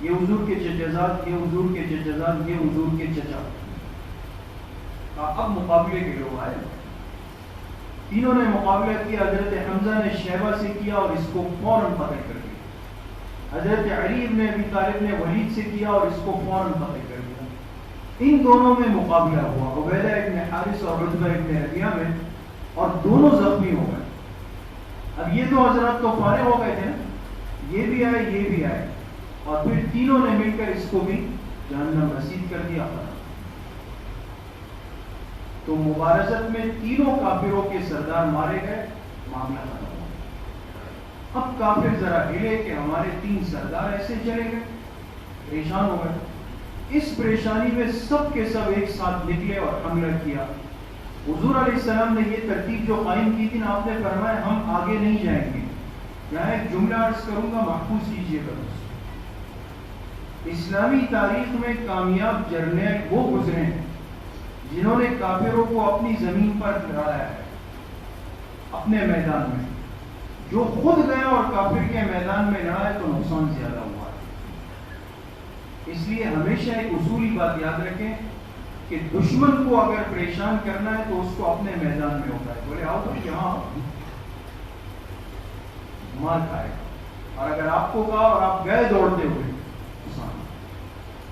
یہ حضور کے چچزاد, یہ حضور کے چچزاد, یہ حضور کے چچا. اب مقابلے کے لوگ آئے. تینوں نے مقابلہ کیا. حضرت حمزہ نے شیبہ سے کیا اور اس کو فوراً فتح کر دیا. حضرت علی ابن ابی طالب نے ولید سے کیا اور اس کو فوراً فتح کر دیا. ان دونوں میں مقابلہ ہوا, عبیدہ ابن حارث اور عتبہ ابن ربیعہ میں, اور دونوں زخمی ہو گئے. اب یہ 2 حضرات تو فارغ ہو گئے تھے نا, یہ بھی آئے یہ بھی آئے, اور پھر تینوں نے مل کر اس کو بھی جہنم رسید کر دیا. تو مبارزت میں تینوں کافروں کے سردار مارے گئے, معاملہ ختم ہو گیا. اب کافر ذرا ہلے کہ ہمارے 3 سردار ایسے چلے گئے, پریشان ہو گئے. اس پریشانی میں سب کے سب ایک ساتھ نکلے اور حملہ کیا. حضور علیہ السلام نے یہ ترتیب جو قائم کی تھی نا, آپ نے فرمایا ہم آگے نہیں جائیں گے. یہاں ایک جملہ عرض کروں گا, محفوظ کیجیے گا. اسلامی تاریخ میں کامیاب جرنیل وہ گزرے ہیں جنہوں نے کافروں کو اپنی زمین پر لڑایا ہے, اپنے میدان میں. جو خود گیا اور کافر کے میدان میں لڑا ہے تو نقصان زیادہ ہوا ہے. اس لیے ہمیشہ ایک اصولی بات یاد رکھیں کہ دشمن کو اگر پریشان کرنا ہے تو اس کو اپنے میدان میں ہوتا ہے. بولے آؤ بھائی یہاں مار کھائے, اور اگر آپ کو کہا اور آپ گئے دوڑتے ہوئے,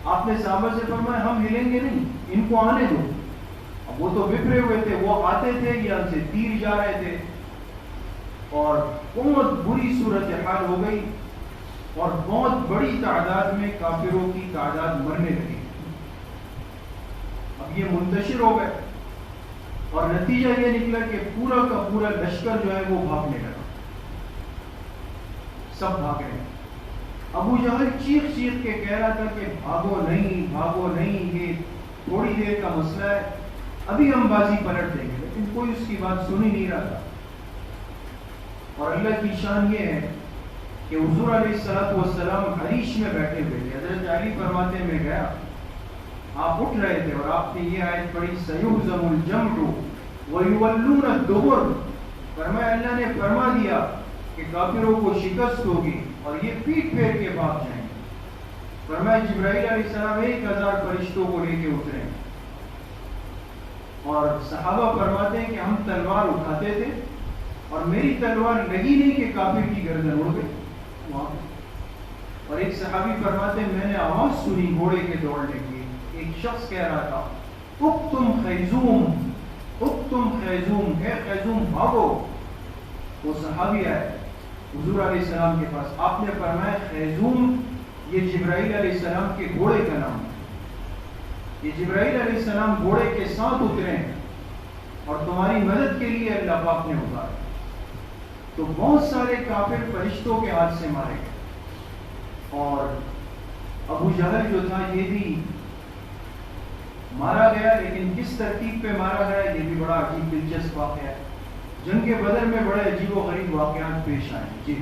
آپ نے صحابہ سے فرمایا ہم ہلیں گے نہیں, ان کو آنے دو. اب وہ تو بپرے ہوئے تھے, وہ آتے تھے یا ان سے تیر جا رہے تھے, اور بہت بری صورتحال ہو گئی, اور بہت بڑی تعداد میں کافروں کی تعداد مرنے لگی. اب یہ منتشر ہو گئے, اور نتیجہ یہ نکلا کہ پورا کا پورا لشکر جو ہے وہ بھاگنے لگا. سب بھاگ رہے ہیں. ابو جہل چیخ چیخ کے کہہ رہا تھا کہ بھاگو نہیں بھاگو نہیں, یہ تھوڑی دیر کا مسئلہ ہے, ابھی ہم بازی پلٹ دیں گے. لیکن کوئی اس کی بات سن ہی نہیں رہا تھا. اور اللہ کی شان یہ ہے کہ حضور علیہ السلام عریش میں بیٹھے ہوئے تھے. حضرت علی فرماتے میں گیا, آپ اٹھ رہے تھے اور آپ نے یہ آیت پڑھی سیہزم الجمع ویولون الدبر. فرمایا اللہ نے فرما دیا کہ کافروں کو شکست ہوگی اور یہ پیٹ پھیر کے بھاگ جائیں گے. فرمایا جبرائیل علیہ السلام 1000 فرشتوں کو لے کے اترے. اور صحابہ فرماتے ہیں کہ ہم تلوار اٹھاتے تھے اور میری تلوار لگی نہیں کہ کافر کی گردن اڑ گئی وہاں پہ. اور ایک صحابی فرماتے ہیں میں نے آواز سنی گھوڑے کے دوڑنے کی. ایک شخص کہہ رہا تھا اقتم خیزوم اقتم خیزوم، اے خیزوم بھاگو. وہ صحابی آئے حضور علیہ السلام کے پاس. آپ نے فرمایا خیزوم یہ جبرائیل علیہ السلام کے گھوڑے کا نام ہے. یہ جبرائیل علیہ السلام گھوڑے کے ساتھ اترے ہیں اور تمہاری مدد کے لیے اللہ پاک نے اتارا. تو بہت سارے کافر فرشتوں کے ہاتھ سے مارے گئے. اور ابو جہل جو تھا یہ بھی مارا گیا، لیکن کس ترتیب پہ مارا گیا یہ بھی بڑا عجیب دلچسپ واقعہ ہے. جنگ بدر میں بڑے عجیب و غریب واقعات پیش آئے. جی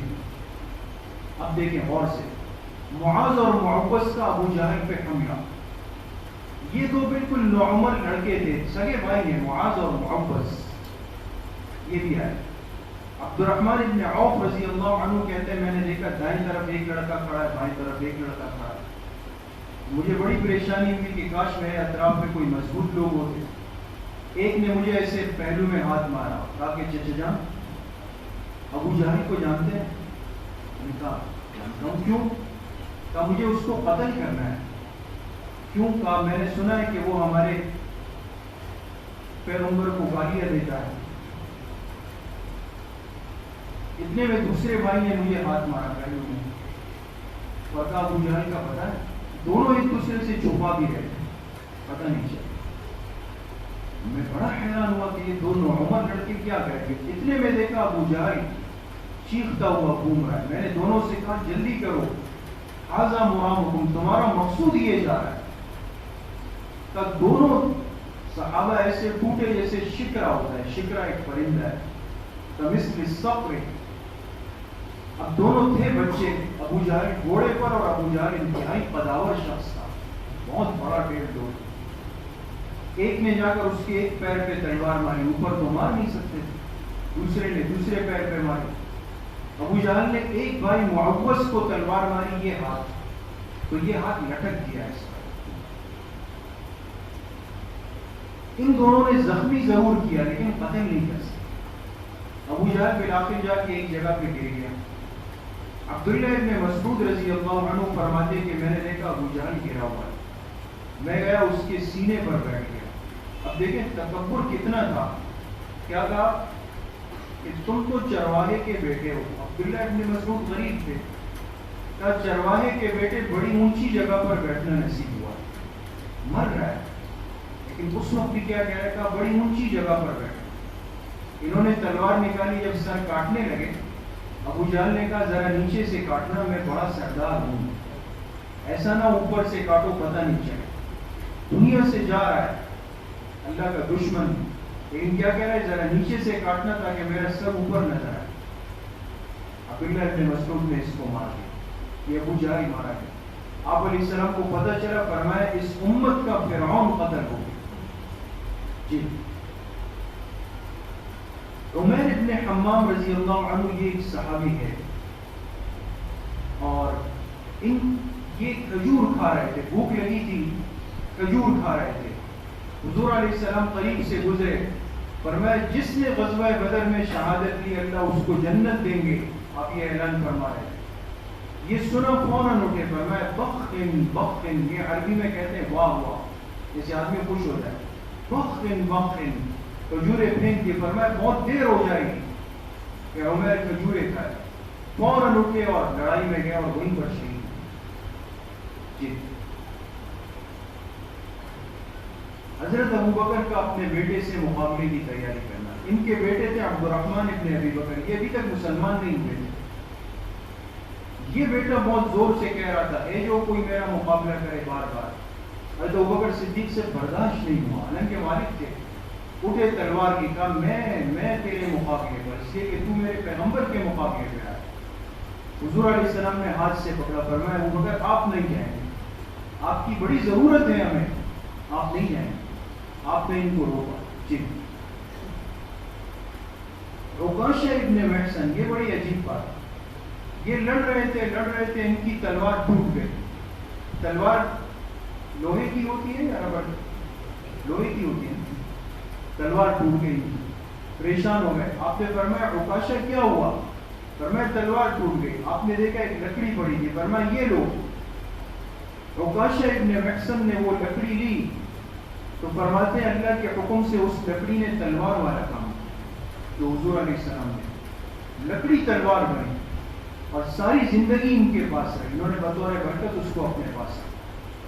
اب دیکھیں غور سے. معاذ اور معوذ کا ابو جہل پہ حملہ. یہ دو بالکل نوعمر لڑکے تھے، سگے بھائی ہیں معاذ اور معوذ. یہ بھی ہے. عبد الرحمن ابن عوف رضی اللہ عنہ کہتے ہیں میں نے دیکھا دائیں طرف ایک لڑکا کھڑا ہے، بائیں طرف ایک لڑکا کھڑا ہے. مجھے بڑی پریشانی ہوئی کہ کاش میرے اطراف میں کوئی مضبوط لوگ ہوتے. ایک نے مجھے ایسے پہلو میں ہاتھ مارا، کہا کہ چچا جان ابو جہل کو جانتے ہیں؟ میں نے کہا جانتا ہوں. کیوں؟ کہا مجھے اس کو قتل کرنا ہے. کیوں؟ کہا میں نے سنا ہے کہ وہ ہمارے پیغمبر کو گالیاں دیتا ہے. اتنے میں دوسرے بھائی نے مجھے ہاتھ مارا پہلو میں اور کہا ابو جہل کا پتہ ہے؟ دونوں ایک دوسرے سے چھپا بھی رہے تھے، پتہ نہیں چلا. میں بڑا حیران ہوا کہ یہ دو نوعمر لڑکے کیا کر کے. اتنے میں دیکھا ابو جہل چیختا ہوا گھوم رہا ہے. میں نے دونوں سے کہا جلدی کرو، ھذا مرامکم، تمہارا مقصود یہ جا رہا ہے. تب دونوں صحابہ ایسے ٹوٹے جیسے شکرا ہوتا ہے. شکرا ایک پرندہ ہے. کمثل الصقر. اب دونوں تھے بچے، ابو جہل گھوڑے پر اور ابو جہل انتہائی قداور شخص تھا، بہت بڑا 1.5 ایک نے جا کر اس کے ایک پیر پہ تلوار ماری، اوپر تو مار نہیں سکتے تھے. دوسرے نے دوسرے پیر پہ ماری. ابو جہل نے ایک بھائی معوذ کو تلوار ماری یہ ہاتھ، تو یہ ہاتھ لٹک گیا. اس پر ان دونوں نے زخمی ضرور کیا لیکن قتل نہیں کر سکے. ابو جہل بالآخر جا کے ایک جگہ پہ گر گیا. عبداللہ ابن مسعود رضی اللہ عنہ فرماتے کہ میں نے دیکھا ابو جہل گرا ہوا ہے. میں گیا اس کے سینے پر بیٹھ گیا. اب دیکھیں تکبر کتنا تھا. کیا کہا کہ تم تو چرواہے کے بیٹے ہو. عبداللہ ابن مسعود غریب تھے. کہا چرواہے کے بیٹے بڑی اونچی جگہ پر بیٹھنا نصیب ہوا، مر رہا ہے لیکن اس وقت بھی کیا کہہ رہا تھا بڑی اونچی جگہ پر بیٹھا. انہوں نے تلوار نکالی. جب سر کاٹنے لگے ابو جہل نے کہا ذرا نیچے سے کاٹنا، میں بڑا سردار ہوں، ایسا نہ اوپر سے کاٹو پتہ نہیں چلے. دنیا سے جا رہا ہے، اللہ کا دشمن، لیکن کیا کہہ رہا ہے ذرا نیچے سے کاٹنا تاکہ میرا سر اوپر نظر آئے. عبداللہ ابن مسعود نے اس کو مار دیا. یہ ابو جہل مارا گیا. آپ علیہ السلام کو پتہ چلا، فرمایا اس امت کا فرعون قتل ہو گیا. جی عمیر ابن حمام رضی اللہ عنہ یہ ایک صحابی ہے اور یہ کھجور کھا رہے تھے. بھوک لگی تھی، کھجور کھا رہے تھے. حضور علیہ السلام قریب سے گزرے، فرمایا جس نے غزوہ بدر میں شہادت لی اللہ اس کو جنت دیں گے. آپ یہ اعلان فرما رہے ہیں. یہ سنا فوراً اٹھے، فرمایا بخن بخن. یہ عربی میں کہتے ہیں واہ واہ، جیسے آدمی خوش ہو جائے. بخن بخن، کھجورے پھینک کے. فرمایا بہت دیر ہو جائے گی کہ عمیر کھجورے کھائے. فوراً اٹھے اور لڑائی میں گئے اور وہیں پر شہید. جی حضرت ابو بکر کا اپنے بیٹے سے مقابلے کی تیاری کرنا. ان کے بیٹے تھے عبد الرحمن ابن ابی بکر. یہ ابھی تک مسلمان نہیں ہوئے تھے. یہ بیٹا بہت زور سے کہہ رہا تھا اے جو کوئی میرا مقابلہ کرے بار بار. حضرت ابو بکر صدیق سے برداشت نہیں ہوا، حالانکہ والد تھے. اٹھے تلوار کی، کہا میں تیرے مقابلے پر، اس لیے کہ تو میرے پیغمبر کے مقابلے پہ آیا. حضور علیہ السلام نے ہاتھ سے پکڑا. فرمایا ابو بکر آپ نہیں جائیں گے، آپ کی بڑی ضرورت ہے ہمیں، آپ نہیں جائیں گے. آپ نے ان کو روکا. جی روکاشہ ابن محسن، یہ بڑی عجیب بات. یہ لڑ رہے تھے، ان کی تلوار ٹوٹ گئی. تلوار لوہے کی ہوتی ہے یا ربڑ؟ لوہے کی ہوتی ہے. تلوار ٹوٹ گئی, پریشان ہو گئے. آپ نے فرمایا عکاشہ کیا ہوا؟ فرمایا تلوار ٹوٹ گئی. آپ نے دیکھا ایک لکڑی پڑی تھی, فرمایا یہ لو. عکاشہ ابن محصن نے وہ لکڑی لی تو فرماتے ہیں اللہ کے حکم سے اس لکڑی نے تلوار والا کام جو حضور علیہ السلام نے, لکڑی تلوار بنی اور ساری زندگی ان کے پاس رہی. انہوں نے بطور برکت اس کو اپنے پاس رکھا.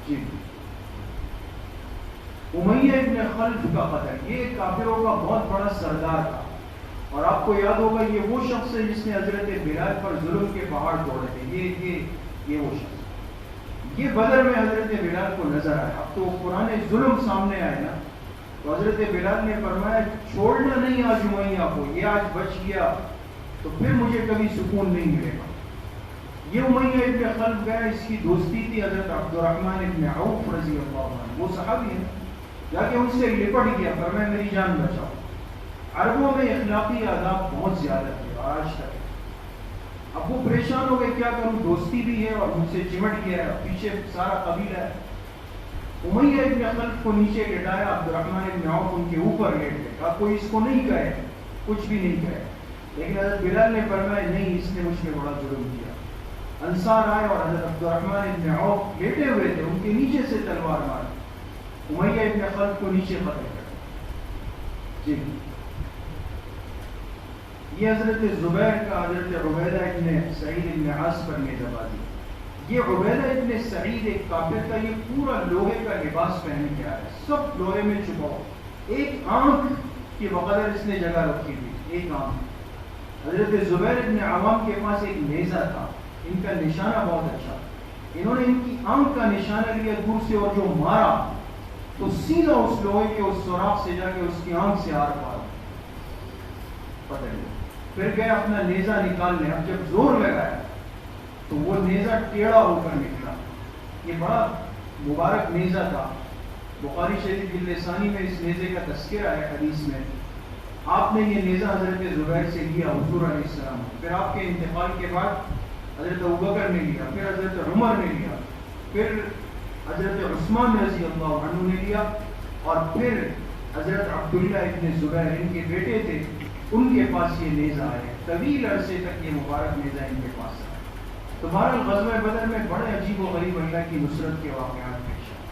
جی امیہ ابن خلف کا قتل, یہ کافروں کا بہت بڑا سردار تھا, اور آپ کو یاد ہوگا یہ وہ شخص ہے جس نے حضرت بلال پر ظلم کے پہاڑ توڑے تھے. یہ وہ شخص, یہ بدر میں حضرت بلال کو نظر آیا. اب تو قرآن ظلم سامنے آئے نا, تو حضرت بلال نے فرمایا چھوڑنا نہیں آج امیہ کو, یہ آج بچ گیا تو پھر مجھے کبھی سکون نہیں ملے گا. یہ امیہ ابن خلف گیا, اس کی دوستی تھی حضرت عبد الرحمن ابن عوف رضی اللہ عنہ, وہ صحابی ہیں, جا کے ان سے لپٹ گیا, فرمایا میری جان بچاؤ. عربوں میں اخلاقی آداب بہت زیادہ تھے اور آج تک. اب وہ پریشان ہو گئے, کیا کروں, دوستی بھی ہے اور مجھ سے چمٹ گیا ہے, پیچھے سارا قبیلہ ہے. امیہ ابن خلف کو نیچے لٹایا, عبد الرحمن ابن عوف ان کے اوپر لیٹ گئے. اب کوئی اس کو نہیں کہے, کچھ بھی نہیں کہے, لیکن حضرت بلال نے فرمایا نہیں, اس نے مجھ پہ بڑا ظلم کیا. انصار آئے اور حضرت عبد الرحمن ابن عوف لیٹے ہوئے تھے, ان کے نیچے سے تلوار مار, امیہ ابن خلف کو نیچے قتل کر. جی یہ حضرت زبیر کا حضرت عبیدہ ابن سعید ابن عاص پر نیزہ بازی. یہ عبیدہ ابن سعید ایک کافر کا, یہ پورا لوہے کا لباس پہن کے آیا, سب لوہے میں چھپا ہو, ایک آنکھ کی بقدر اس نے جگہ رکھی تھی, ایک آنکھ. حضرت زبیر ابن عوام کے پاس ایک نیزہ تھا, ان کا نشانہ بہت اچھا, انہوں نے ان کی آنکھ کا نشانہ لیا دور سے, اور جو مارا تو سیدھا اس لوہے کے اس سوراخ سے جا کے اس کی آنکھ سے آر پار پتہ نہیں. پھر گئے اپنا نیزہ نکالنے, اب جب زور لگایا تو وہ نیزہ ٹیڑھا ہو کر نکلا. یہ بڑا مبارک نیزہ تھا. بخاری شریف کی لسانی میں اس نیزے کا تذکرہ ہے حدیث میں. آپ نے یہ نیزہ حضرت زبیر سے لیا حضور علیہ السلام, پھر آپ کے انتقال کے بعد حضرت ابوبکر نے لیا, پھر حضرت عمر نے لیا, پھر حضرت عثمان رضی اللہ عنہ نے لیا, اور پھر حضرت عبداللہ ابن زبیر ان کے بیٹے تھے, ان کے پاس یہ نیزہ آئے. طویل عرصے تک یہ مبارک نیزہ ان کے پاس آئے. تو بہرحال غزوہ بدر میں بڑے عجیب و غریب اللہ کی نصرت کے واقعات پیش آئے.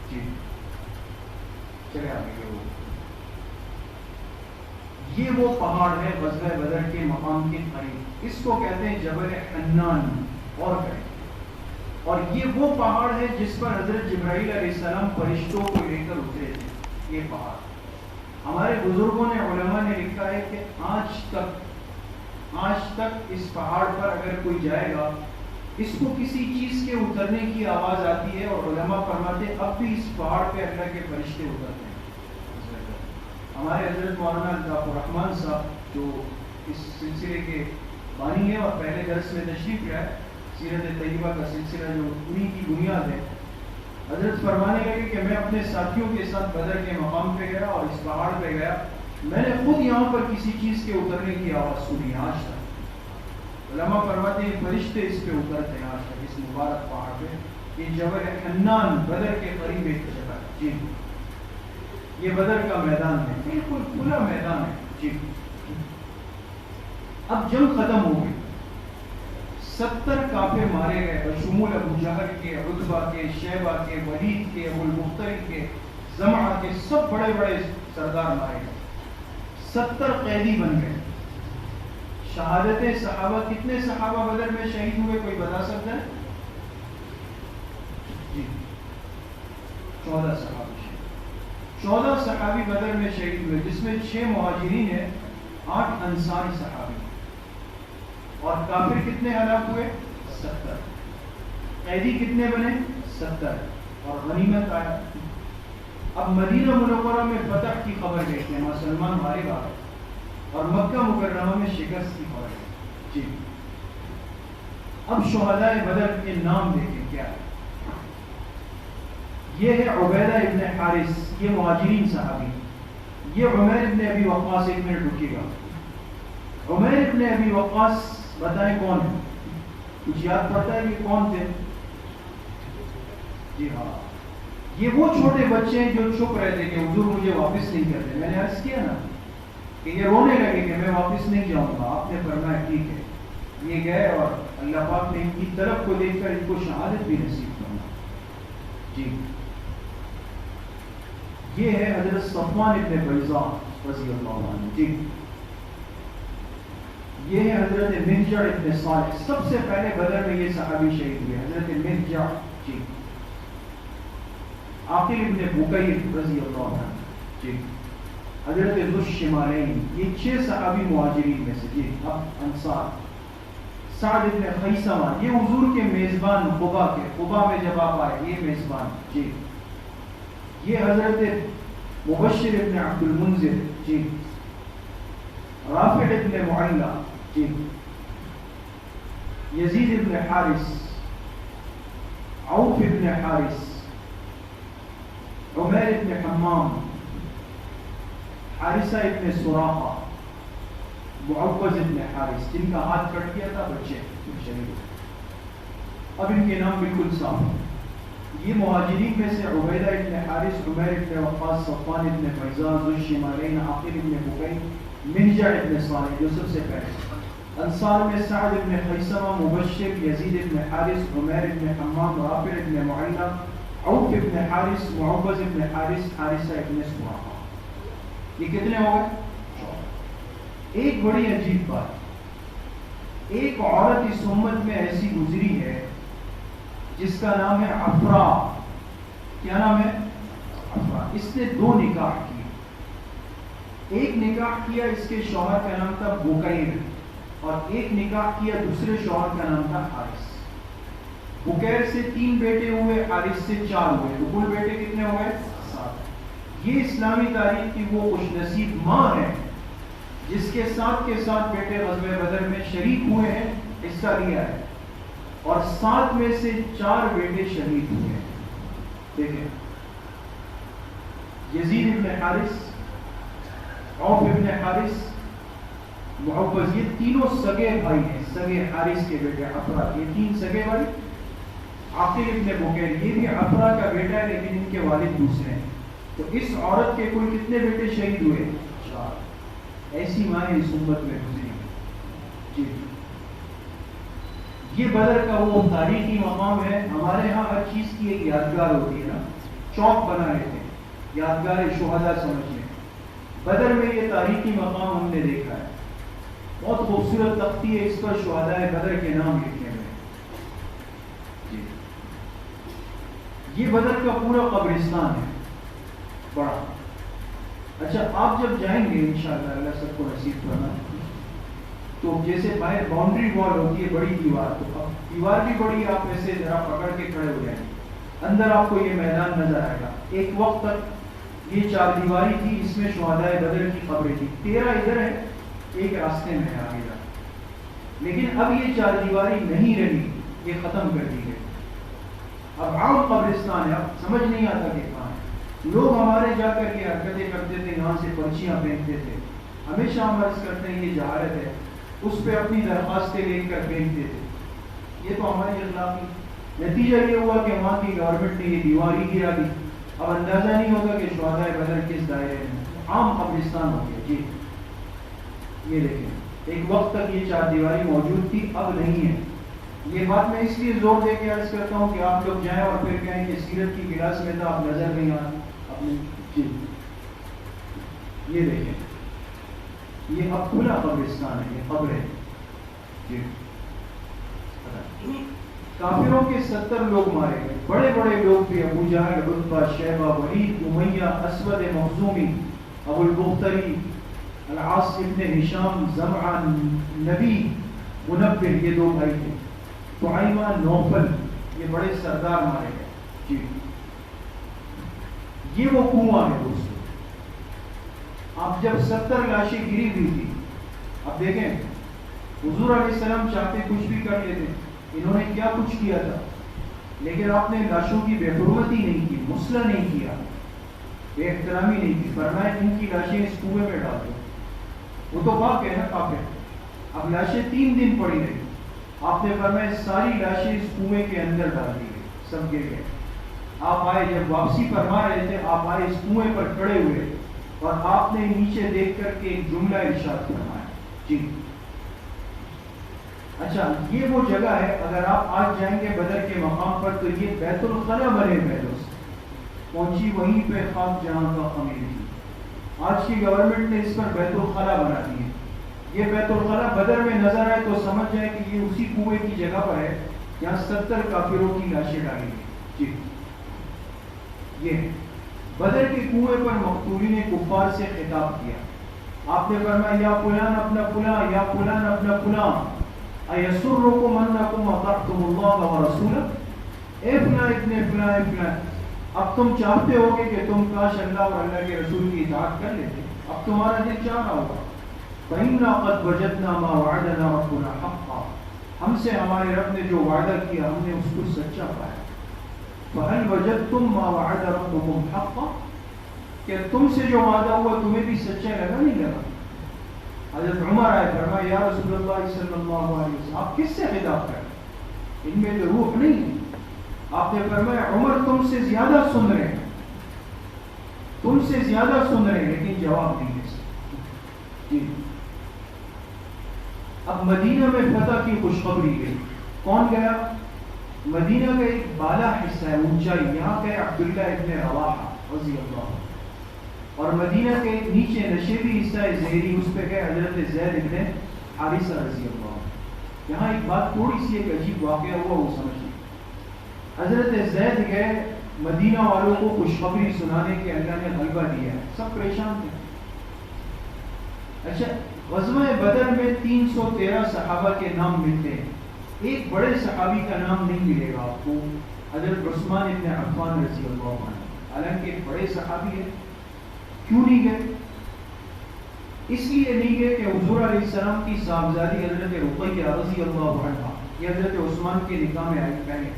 جی چلے آگے. یہ وہ پہاڑ ہے غزوہ بدر کے مقام کے قریب, اس کو کہتے ہیں جبل حنان. اور کہیں, اور یہ وہ پہاڑ ہے جس پر حضرت جبرائیل علیہ السلام فرشتوں کو لے کر اترے تھے. یہ پہاڑ, ہمارے بزرگوں نے, علماء نے لکھا ہے کہ آج تک اس پہاڑ پر اگر کوئی جائے گا, اس کو کسی چیز کے اترنے کی آواز آتی ہے, اور علماء فرماتے ہیں اب بھی اس پہاڑ پہ اللہ کے فرشتے اترتے ہیں. ہمارے حضرت مولانا الطاف الرحمان صاحب جو اس سلسلے کے بانی ہیں اور پہلے درس میں تشریف لیا ہے, سیرت طیبہ کا سلسلہ جو انہی کی بنیاد ہے, حضرت فرمانے لگے کہ میں اپنے ساتھیوں کے ساتھ بدر کے مقام پہ گیا اور اس پہاڑ پہ گیا, میں نے خود یہاں پر کسی چیز کے اترنے کی آواز سنی آج تک. علماء فرماتے ہیں فرشتے اس پہ اترتے ہیں آج تک اس مبارک پہاڑ پہ. یہ جبل حنان بدر کے قریب ایک جگہ ہے. جی یہ بدر کا میدان ہے, بالکل کھلا میدان ہے. جی اب جنگ ختم ہو گئی, 70 کافر مارے گئے بشمول ابو جہل کے, عتبہ کے, شیبہ کے, ولید کے, ابو المختلف کے, زمعہ کے, سب بڑے بڑے سردار مارے گئے. 70 قیدی بن گئے. شہادت صحابہ, کتنے صحابہ بدر میں شہید ہوئے کوئی بتا سکتا ہے؟ جی 14 صحابی. 14 صحابی بدر میں شہید ہوئے, جس میں 6 مہاجرین ہیں, 8 انصاری صحابی. اور کافر کتنے ہلاک ہوئے؟ 70. قیدی کتنے بنے؟ 70. اور غنیمت آیا. اب مدینہ منورہ میں فتح کی خبر دیکھتے ہیں, مسلمان غالب آ گئے, اور مکہ مکرمہ میں شکست کی خبر ہے. جی اب شہداء بدر کے نام دیکھیں کیا ہے. یہ ہے عبیدہ ابن حارث, یہ مہاجرین صحابی. یہ عمیر ابن ابی وقاص, ایک منٹ رکیے گا. عمیر ابن ابی وقاص بتائیں کون ہے؟ کچھ یاد پڑتا ہے کہ کون تھے؟ جی ہاں, یہ وہ چھوٹے بچے ہیں جو چھپ رہے تھے کہ حضور مجھے واپس نہیں کرتے. میں نے عرض کیا نا کہ یہ رونے لگے کہ میں واپس نہیں جاؤں گا. آپ نے فرمایا ٹھیک ہے. یہ گئے اور اللہ پاک نے ان کی طرف کو دیکھ کر ان کو شہادت بھی نصیب کرنا. جی یہ ہے حضرت صفوان ابن بیضاء رضی اللہ عنہ. جی یہ ہے حضرت مرجع ابن صالح. سب سے پہلے بدر میں یہ صحابی شہید ہوئے حضرت مرجع. جی عاقل ابن بکیر رضی اللہ عنہ. جی حضرت ذو الشمالین. یہ 6 صحابی مہاجرین میں سے. جی اب انصار. سعد ابن خیثمہ یہ حضور کے میزبان قبا کے. قبا میں جب آپ آئے یہ میزبان. جی یہ حضرت مبشر ابن عبد المنذر. جی رافع ابن معلہ. جی یزید ابن حارث. عوف ابن حارث. عمیر ابن حمام. حارثہ ابن سراقہ. معوذ ابن حارث جن کا ہاتھ کٹ گیا تھا بچے شہید. اب ان کے نام بالکل صاف ہیں. یہ مہاجرین میں سے عبیدہ ابن حارث, عمیر ابن وقاص, صفوان ابن بیضاء, ذو الشمالین, عاقل ابن بکیر, مرجع ابن صالح جو سب سے پہلے. انصار میں سعد ابن خیثمہ, مبشر, یزید ابن حارث, عمیر ابن حمام, رافع ابن معلہ, عوف ابن حارث, معوذ ابن حارث, حارثہ ابن سراقہ. یہ کتنے ہو گئے؟ ایک بڑی عجیب بات, ایک عورت اس امت میں ایسی گزری ہے جس کا نام ہے عفرا. کیا نام ہے؟ عفرا. اس نے 2 نکاح کیے. ایک نکاح کیا اس کے شوہر کا نام تھا بکیر, اور ایک نکاح کیا دوسرے شوہر کا نام تھا حارث. بکیر سے 3 بیٹے ہوئے, حارث سے 4 ہوئے. تو کل بیٹے کتنے ہوئے؟ 7. یہ اسلامی تاریخ کی وہ خوش نصیب ماں ہے جس کے ساتھ بیٹے غزوہ بدر میں شریک ہوئے ہیں, حصہ لیا ہے, اور 7 میں سے 4 بیٹے شہید ہوئے ہیں. دیکھیں یزید ابن حارث, عوف ابن حارث, معوذ, یہ تینوں سگے بھائی ہیں. سگے حارث کے بیٹے عفرا, یہ 3 سگے بھائی. عاقل ابن بکیر یہ بھی عفرا کا بیٹا ہے لیکن ان کے والد دوسرے ہیں. تو اس عورت کے کل کتنے بیٹے شہید ہوئے؟ 4. ایسی مائیں اس امت میں گزری. جی یہ بدر کا وہ تاریخی مقام ہے. ہمارے ہاں ہر چیز کی ایک یادگار ہوتی ہے نا, چوک بنا لیتے ہیں, یادگار شہداء سمجھ لیں. بدر میں یہ تاریخی مقام ہم نے دیکھا ہے. بہت خوبصورت تختی ہے, اس پر شہداء بدر کے نام لکھے ہوئے. جی یہ بدر کا پورا قبرستان ہے بڑا. اچھا آپ جب جائیں گے انشاءاللہ, اللہ سب کو نصیب کرنا, تو جیسے باہر باؤنڈری وال ہوتی ہے بڑی دیوار, تو دیوار بھی بڑی, آپ ایسے ذرا پکڑ کے کھڑے ہو جائیں, اندر آپ کو یہ میدان نظر آئے گا. ایک وقت تک یہ 4 دیواری تھی, اس میں شہداء بدر کی قبریں تھی. 13 ادھر ہے, ایک راستے میں آگے جا. لیکن اب یہ 4 دیواری نہیں رہی, یہ ختم کر دی گئی. اب عام قبرستان ہے, اب سمجھ نہیں آتا کہ کہاں ہے. لوگ ہمارے جا کر یہ حرکتیں کرتے تھے, یہاں سے پرچیاں پھینکتے تھے. ہمیشہ ہم عرض کرتے ہیں یہ جہالت ہے, اس پہ اپنی درخواستیں لے کر پھینکتے تھے. یہ تو ہمارے اخلاقی نتیجہ یہ ہوا کہ وہاں کی گورنمنٹ نے یہ دیواری گرا دی. اب اندازہ نہیں ہوگا کہ شہداء بدر کس دائرے میں. عام قبرستان ہو گیا. جی یہ دیکھیں, ایک وقت تک یہ 4 دیواری موجود تھی, اب نہیں ہے. یہ بات میں اس لیے زور دے کے عرض کرتا ہوں کہ آپ لوگ جائیں اور پھر کہیں کہ سیرت کی کلاس میں تھا, آپ نظر نہیں آتا اپنے. جی یہ دیکھیں, یہ اب کھلا قبرستان ہے, یہ قبر ہے. جی کافروں کے 70 لوگ مارے گئے, بڑے بڑے لوگ بھی, ابو جہل, عتبہ, شیبہ, ولید, امیہ, اسود مخزومی, ابو البختری, العاص ابن ہشام, زمعہ, نبی, منبہ, یہ 2 بھائی تھے. طعیمہ, نوفل, یہ بڑے سردار مارے گئے. جی یہ وہ کنواں ہے دوستو. آپ جب 70 لاشیں گری ہوئی تھی, اب دیکھیں حضور علیہ السلام چاہتے کچھ بھی کر لیتے, انہوں نے کیا کچھ کیا تھا, لیکن آپ نے لاشوں کی بے حرمتی نہیں کی, مسئلہ نہیں کیا, بے احترامی نہیں کی. فرمایا ان کی لاشیں اس کنویں میں ڈال دو. وہ تو پاک ہے نا, کافر. اب لاشیں 3 دن پڑی رہی. آپ نے فرمایا ساری لاشیں اس کنویں کے اندر ڈال دی گئی, سب گر گئے. آپ آئے, جب واپسی فرما رہے تھے آپ آئے, اس کنویں پر کھڑے ہوئے اور آپ نے نیچے دیکھ کر کے ایک جملہ ارشاد فرمایا. جی اچھا, یہ وہ جگہ ہے, اگر آپ آج جائیں گے بدر کے مقام پر تو یہ بیت الخلا بنے ہوئے دوست, پہنچی وہیں پہ خاک جہاں کا خمیر تھی. آج کی گورنمنٹ نے اس پر بیت الخلا بنا دی ہے. یہ بیت الخلا بدر میں نظر آئے تو سمجھ جائے کہ یہ اسی کنویں کی جگہ پر ہے جہاں 70 کافروں کی لاشیں ڈالی گئی. جی یہ بدر کے کنویں پر مقتولین نے کفار سے خطاب کیا. آپ نے فرمایا یا فلان ابن فلان, یا فلان ابن فلان, ایسرکم انکم اطعتم اللہ ورسولہ, اے فلان ابن فلان فلان, اب تم چاہتے ہو کہ تم کاش اللہ اور اللہ کے رسول کی اطاعت کر لیتے, اب تمہارا دل چاہ رہا ہوگا. فَإِنَّا قَدْ وَجَدْنَا مَا وَعَدَنَا رَبُّنَا حَقًّا, ہم سے ہمارے رب نے جو وعدہ کیا ہم نے اس کو سچا پایا. فَهَلْ وَجَدْتُمْ مَا وَعَدَ رَبُّكُمْ حَقًّا, کہ تم سے جو وعدہ ہوا تمہیں بھی سچا لگا نہیں لگا؟ حضرت عمر آئے, فرمایا یا رسول اللہ صلی اللہ علیہ وسلم آپ کس سے خطاب کر رہے ہیں, ان میں تو روح نہیں ہے. آپ نے فرمایا عمر تم سے زیادہ سن رہے ہیں, تم سے زیادہ سن رہے ہیں لیکن جواب نہیں دے سکتے. جی اب مدینہ میں فتح کی خوشخبری گئی. کون گیا؟ مدینہ کا ایک بالا حصہ ہے, اونچائی, یہاں گئے عبداللہ ابن رواحہ رضی اللہ عنہ, اور مدینہ کے ایک نیچے نشیبی حصہ ہے زہری, اس پہ گئے حضرت زید ابن حارثہ رضی اللہ عنہ. یہاں ایک بات تھوڑی سی ایک عجیب واقعہ ہوا, وہ سمجھ. حضرت زید گئے مدینہ والوں کو خوشخبری سنانے کے اللہ نے غلبہ دیا ہے, سب پریشان تھے. اچھا, غزوہ بدر میں 313 صحابہ کے نام ملتے ہیں, ایک بڑے صحابی کا نام نہیں ملے گا آپ کو, حضرت عثمان ابن عفان رضی اللہ عنہ, حالانکہ ایک بڑے صحابی ہے. کیوں نہیں گئے؟ اس لیے نہیں گئے کہ حضور علیہ السلام کی صاحبزادی حضرت رقیہ رضی اللہ عنہ یہ حضرت عثمان کے نکاح میں آئی پہلے.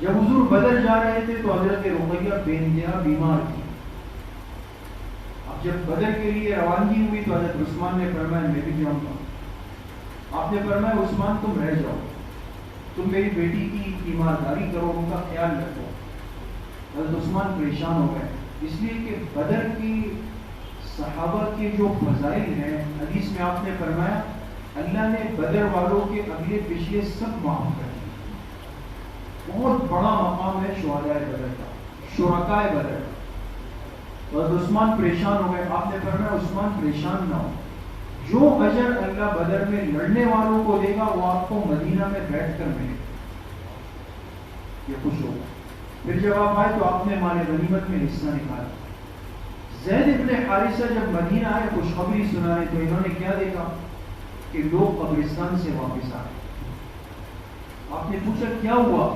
جب حضور بدر جا رہے تھے تو حضرت رقیہ بے انتہا بیمار تھی. اب جب بدر کے لیے روانگی ہوئی تو حضرت عثمان نے فرمایا میں بھی جاؤں گا. آپ نے فرمایا عثمان تم رہ جاؤ, تم میری بیٹی کی تیمارداری کرو, ان کا خیال رکھو. حضرت عثمان پریشان ہو گئے, اس لیے کہ بدر کی صحابہ کے جو فضائل ہیں, حدیث میں آپ نے فرمایا اللہ نے بدر والوں کے اگلے پچھلے سب معاف کر دیے. بہت بڑا مقام ہے شہدائے بدر کا, شرکائے بدر. حضرت عثمان پریشان ہو گئے. آپ نے فرمایا عثمان پریشان نہ ہو, جو اجر اللہ بدر میں لڑنے والوں کو دے گا وہ آپ کو مدینہ میں بیٹھ کر ملے گا. یہ خوش ہوگا. پھر جب آپ آئے تو آپ نے مال غنیمت میں حصہ نکالا. زید ابن حارثہ جب مدینہ آئے خوشخبری سنائے تو انہوں نے کیا دیکھا کہ لوگ قبرستان سے واپس آئے. آپ نے پوچھا کیا ہوا؟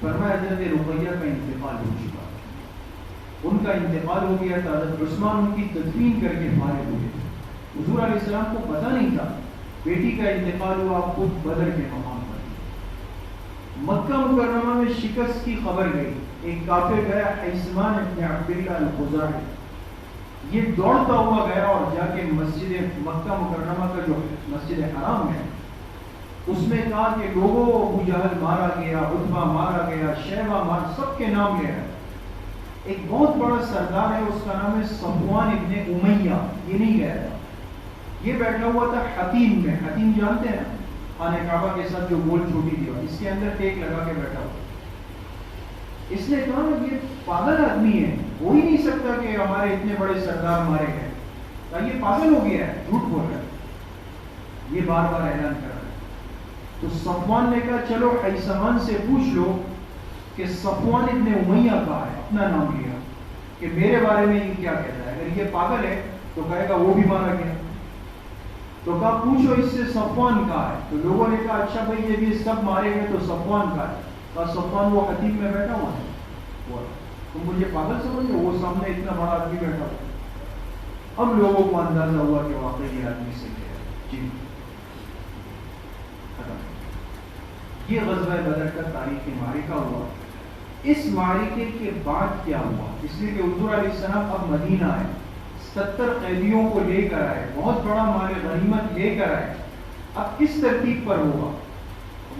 فرمایا حضرت رقیہ کا انتقال ہو چکا, ان کا انتقال ہو گیا تھا. حضرت عثمان ان کی تدفین کر کے فارغ ہوئے. حضور علیہ السلام کو پتہ نہیں تھا بیٹی کا انتقال ہوا خود بدر کے مقام پر. مکہ مکرمہ میں شکست کی خبر گئی. ایک کافر گیا حیثمان ابن عبداللہ الخزاعی, یہ دوڑتا ہوا گیا اور جا کے مسجد مکہ مکرمہ کا جو مسجد حرام ہے اس میں کہا کہ لوگوں ابو جہل مارا گیا, عتبہ مارا گیا, شیبہ مارا, سب کے نام لے رہے. ایک بہت بڑا سردار ہے اس کا نام ہے صفوان ابن امیہ, یہ نہیں گیا تھا. یہ بیٹھا ہوا تھا حتیم میں. حتیم جانتے ہیں خانہ کعبہ کے ساتھ جو گول چھوٹی دیوار, اس کے اندر ٹیک لگا کے بیٹھا ہوا. اس نے کہا یہ پاگل آدمی ہے, ہو ہی نہیں سکتا کہ ہمارے اتنے بڑے سردار مارے گئے. یہ پاگل ہو گیا ہے, جھوٹ بول رہا ہے. یہ بار بار اعلان کر رہا ہے. تو صفوان نے کہا چلو حیثمان سے پوچھ لو کہ صفوان ابن امیہ کہا ہے, اپنا نام لیا, کہ میرے بارے میں یہ کیا کہتا ہے. اگر یہ پاگل ہے تو کہے گا وہ بھی مارا گیا. تو کہا پوچھو اس سے صفوان کہا ہے. تو لوگوں نے کہا اچھا بھائی یہ بھی سب مارے گئے تو صفوان کہا ہے. کہا صفوان وہ حتیم میں بیٹھا ہوا ہے, تم مجھے پاگل سمجھو, وہ سامنے اتنا بڑا آدمی بیٹھا ہوا. اب لوگوں کو اندازہ ہوا کہ واقعی یہ آدمی سے ہے. جی یہ غزوہ بدر کا تاریخی معرکہ ہوا. اس معرکے کے بعد کیا ہوا؟ اس لیے کہ حضور علیہ السلام اب مدینہ آئے, 70 قیدیوں کو لے کر آئے, بہت بڑا مال غنیمت لے کر آئے. اب کس ترتیب پر ہوگا؟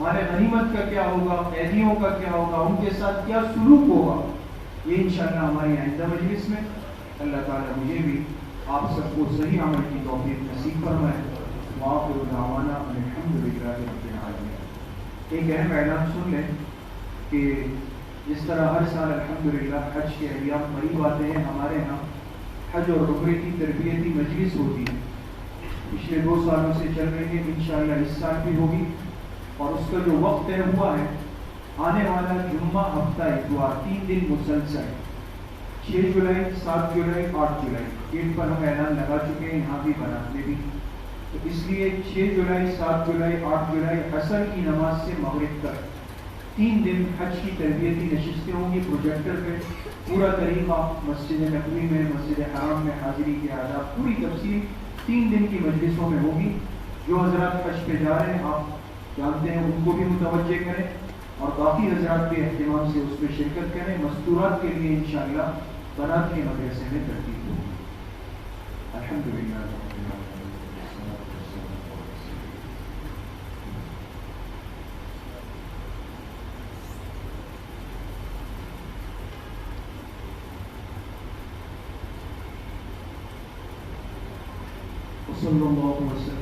مال غنیمت کا کیا ہوگا، قیدیوں کا کیا ہوگا، ان کے ساتھ کیا سلوک ہوگا، یہ انشاءاللہ ہماری آئندہ مجلس میں اللہ تعالیٰ مجھے بھی آپ سب کو صحیح عمل کی توفیق نصیب فرمائے۔ وآخر دعوانا الحمدللہ رب العالمین۔ ایک اہم اعلان سن لیں کہ جس طرح ہر سال الحمدللہ حج کے ایام قریب آتے ہیں، ہمارے ہاں حج اور عمرے کی تربیتی مجلس ہوتی ہے، پچھلے 2 سالوں سے چل رہی ہے، انشاءاللہ اس سال بھی ہوگی، اور اس کا جو وقت طے ہوا ہے آنے والا جمعہ ہفتہ اتوار 3 دن مسلسل 6 جولائی 7 جولائی 8 جولائی ڈیٹ پر ہم اعلان لگا چکے ہیں، یہاں بھی بنات میں بھی، تو اس لیے 6 جولائی 7 جولائی 8 جولائی عصر کی نماز سے مغرب تک 3 دن حج کی تربیتی نشستیں ہوں گی پروجیکٹر پہ، پورا طریقہ مسجد نبوی میں، مسجد حرام میں حاضری کے آداب، پوری تفصیل 3 دن کی مجلسوں میں ہوگی۔ جو حضرات حج پہ جا رہے ہیں آپ جانتے ہیں، ان کو بھی متوجہ کریں، اور باقی حضرات بھی اہتمام سے اس میں شرکت کریں۔ مستورات کے لیے انشاءاللہ بنات کے مدرسے میں ترتیب ہوگی۔ الحمدللہ صلی اللہ وسلم